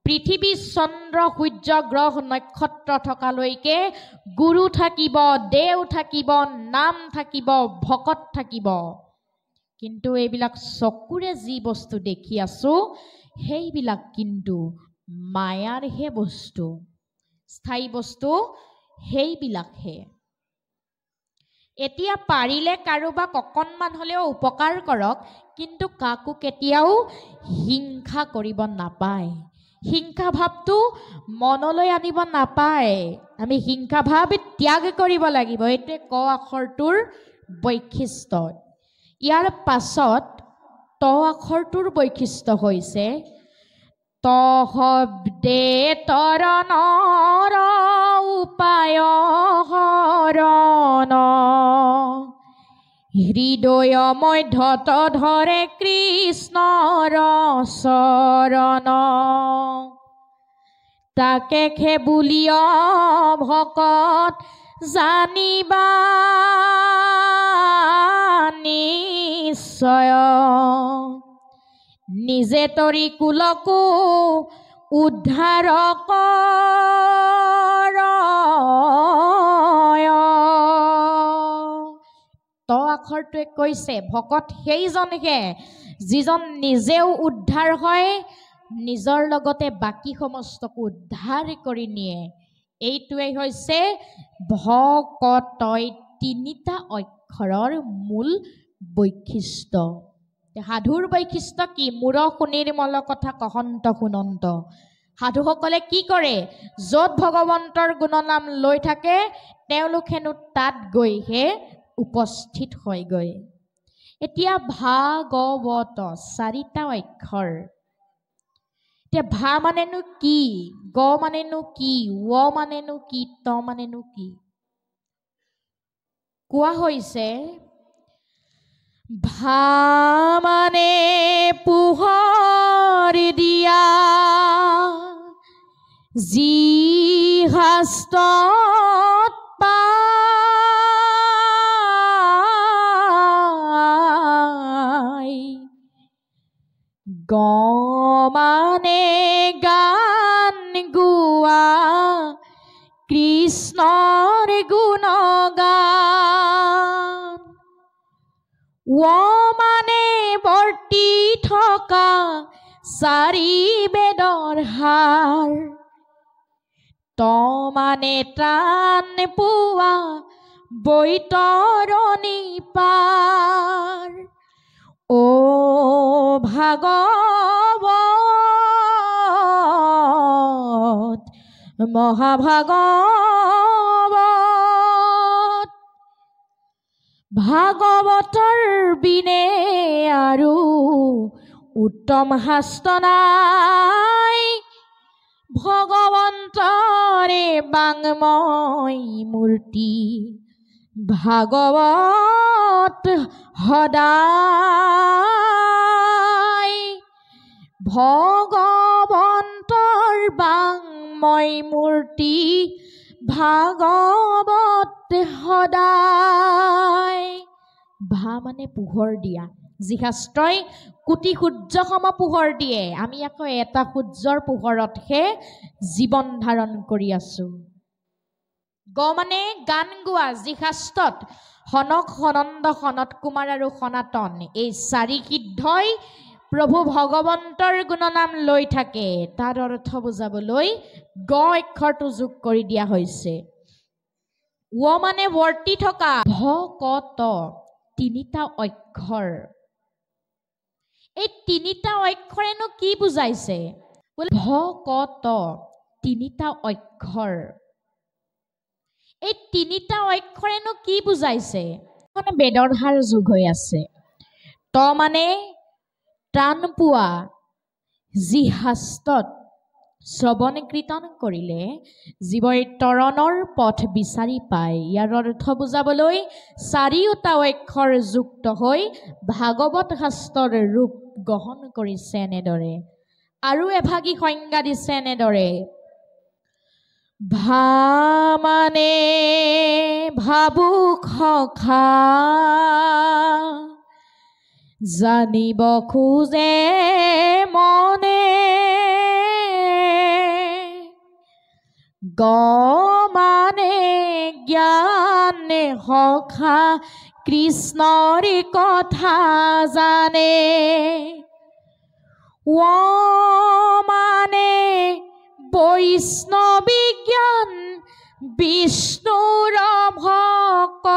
পৃথিৱী, চন্দ্ৰ, সূৰ্য, গ্ৰহ, নক্ষত্ৰ থকালৈকে গুৰু থাকিব, দেও থাকিব, নাম থাকিব, ভকত থাকিব। কিন্তু এইবিলাক চকুৰে যি বস্তু দেখি আছো সেইবিলাক কিন্তু মায়াৰহে বস্তু। স্থায়ী বস্তু সেইবিলাকহে। এতিয়া পাৰিলে কাৰোবাক অকণমান হ'লেও উপকাৰ কৰক, কিন্তু কাকো কেতিয়াও হিংসা কৰিব নাপায়। হিংসা ভাৱটো মনলৈ আনিব নাপায়। আমি হিংসা ভাৱ ত্যাগ কৰিব লাগিব। এইটোৱে ক আখৰটোৰ বৈশিষ্ট্য। ইয়াৰ পাছত ত আখৰটোৰ বৈশিষ্ট্য হৈছে ত শব্দে তৰণৰ উপায় হৰণ, হৃদয় মধ্যত ধৰে কৃষ্ণৰ চৰণ। তাকে খে বুলিয় ভকত জানিবা নিশ্চয়, নিজে তৰি কুলকো উদ্ধাৰ কৰ। ত আখৰটোৱে কৈছে ভকত সেইজনহে যিজন নিজেও উদ্ধাৰ হয়, নিজৰ লগতে বাকী সমস্তকো উদ্ধাৰ কৰি নিয়ে। এইটোৱে হৈছে ভকতই তিনিটা অক্ষৰৰ মূল বৈশিষ্ট্য। সাধুৰ বৈশিষ্ট্য কি? মূৰ সুনিৰ্মল কথা কহন্ত শুনন্ত। সাধুসকলে কি কৰে? য'ত ভগৱন্তৰ গুণনাম লৈ থাকে তেওঁলোক হেনো তাত গৈহে উপস্থিত হয়গৈ। এতিয়া ভাগৱত চাৰিটা অক্ষৰ। এতিয়া ভা মানেনো কি? গ মানেনো কি? ৱ মানেনো কি? ত মানেনো কি? কোৱা হৈছে ভা মানে পোহৰ দিয়া, যি শাস্ত্ৰত পাই। গ মানে গান গোৱা, কৃষ্ণৰ গুণগান। ৱ মানে বৰ্তি থকা চাৰি বেদৰ সাৰ। ত মানে ত্ৰাণ পোৱা বৈতৰণি পাৰ। ও ভাগৱত মহাভাগৱত, ভাগৱতৰ বিনে আৰু উত্তম শাস্ত্ৰ নাই। ভগৱন্তৰে বাংময় মূৰ্তি, ভাগৱত সদায়। ভগৱন্তৰ বাংময় মূৰ্তি, ভাগৱত সদায়। ভা মানে পোহৰ দিয়া, যি শাস্ত্ৰই কোটি সূৰ্য সম পোহৰ দিয়ে। আমি আকৌ এটা সূৰ্যৰ পোহৰতহে জীৱন ধাৰণ কৰি আছো। গ মানে গান গোৱা, যি শাস্ত্ৰত সনক, সনন্দ, সনত কুমাৰ আৰু সনাতন এই চাৰি সিদ্ধই প্ৰভু ভগৱন্তৰ গুণনাম লৈ থাকে। তাৰ অৰ্থ বুজাবলৈ গ অক্ষৰটো যোগ কৰি দিয়া হৈছে। ৱ মানে বৰ্তি থকা, ভকত তিনিটা অক্ষৰ। এই তিনিটা অক্ষৰেনো কি বুজাইছে? বোলে ভকত তিনিটা অক্ষৰ। এই তিনিটা অক্ষৰেনো কি বুজাইছে? মানে বেদৰ হাৰ যোগ হৈ আছে। ত মানে প্ৰাণ পোৱা, যি শাস্ত্ৰত শ্ৰৱণ কীৰ্তন কৰিলে জীৱই তৰণৰ পথ বিচাৰি পায়। ইয়াৰ অৰ্থ বুজাবলৈ চাৰিওটা অক্ষৰ যুক্ত হৈ ভাগৱত শাস্ত্ৰৰ ৰূপ গ্ৰহণ কৰিছে এনেদৰে। আৰু এভাগী সংজ্ঞা দিছে এনেদৰে, ভা মানে ভাবুক সখা, জানিব খোজে মনে, গ মানে জ্ঞান সখা, কৃষ্ণৰ কথা জানে, ৱ মানে বৈষ্ণৱী জ্ঞান, বিষ্ণুৰ ভকত,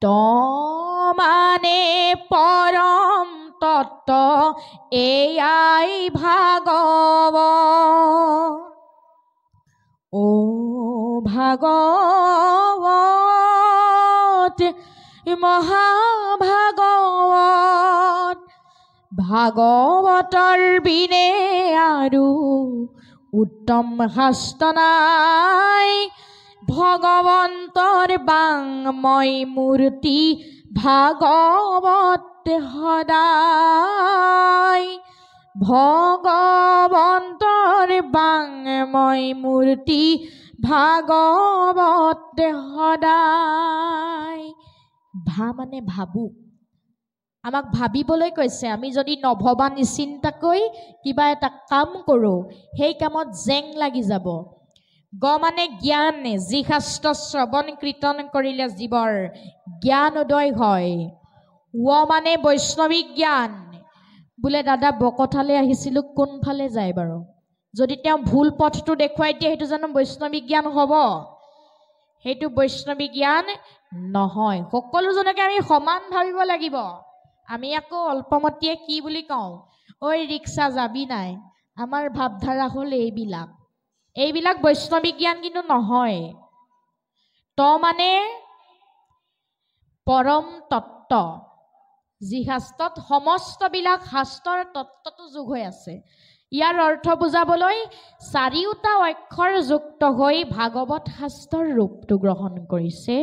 ত মানে পৰম তত্ত্ব, এয়াই ভাগৱত। ও ভাগৱত মহাভাগৱত, ভাগৱতৰ বিনে আৰু উত্তম শাস্ত্ৰ নাই, ভগৱন্তৰ বাংময় মূৰ্তি, ভাগৱত সদায়, ভগৱন্তৰ বাংময় মূৰ্তি, ভাগৱত সদায়। ভা মানে ভাবুক, আমাক ভাবিবলৈ কৈছে। আমি যদি নভবা নিচিন্তাকৈ কিবা এটা কাম কৰোঁ, সেই কামত জেং লাগি যাব। গ মানে জ্ঞান, যি শাস্ত্ৰ শ্ৰৱণ কীৰ্তন কৰিলে জীৱৰ জ্ঞান উদয় হয়। ৱ মানে বৈষ্ণৱী জ্ঞান। বোলে দাদা বকঠালৈ আহিছিলোঁ, কোনফালে যায় বাৰু? যদি তেওঁ ভুল পথটো দেখুৱাই দিয়ে, সেইটো জানো বৈষ্ণৱী জ্ঞান হ'ব? সেইটো বৈষ্ণৱী জ্ঞান নহয়। সকলোজনকে আমি সমান ভাবিব লাগিব। আমি আকৌ অল্পমতীয়ে কি বুলি কওঁ, ঐ ৰিক্সা যাবি নাই? আমাৰ ভাৱধাৰা হ'ল এইবিলাক। এইবিলাক বৈষ্ণৱী জ্ঞান কিন্তু নহয়। ত মানে পৰম তত্ত্ব, যি শাস্ত্ৰত সমস্তবিলাক শাস্ত্ৰৰ তত্ত্বটো যোগ হৈ আছে। ইয়াৰ অৰ্থ বুজাবলৈ চাৰিওটা অক্ষৰ যুক্ত হৈ ভাগৱত শাস্ত্ৰৰ ৰূপটো গ্ৰহণ কৰিছে।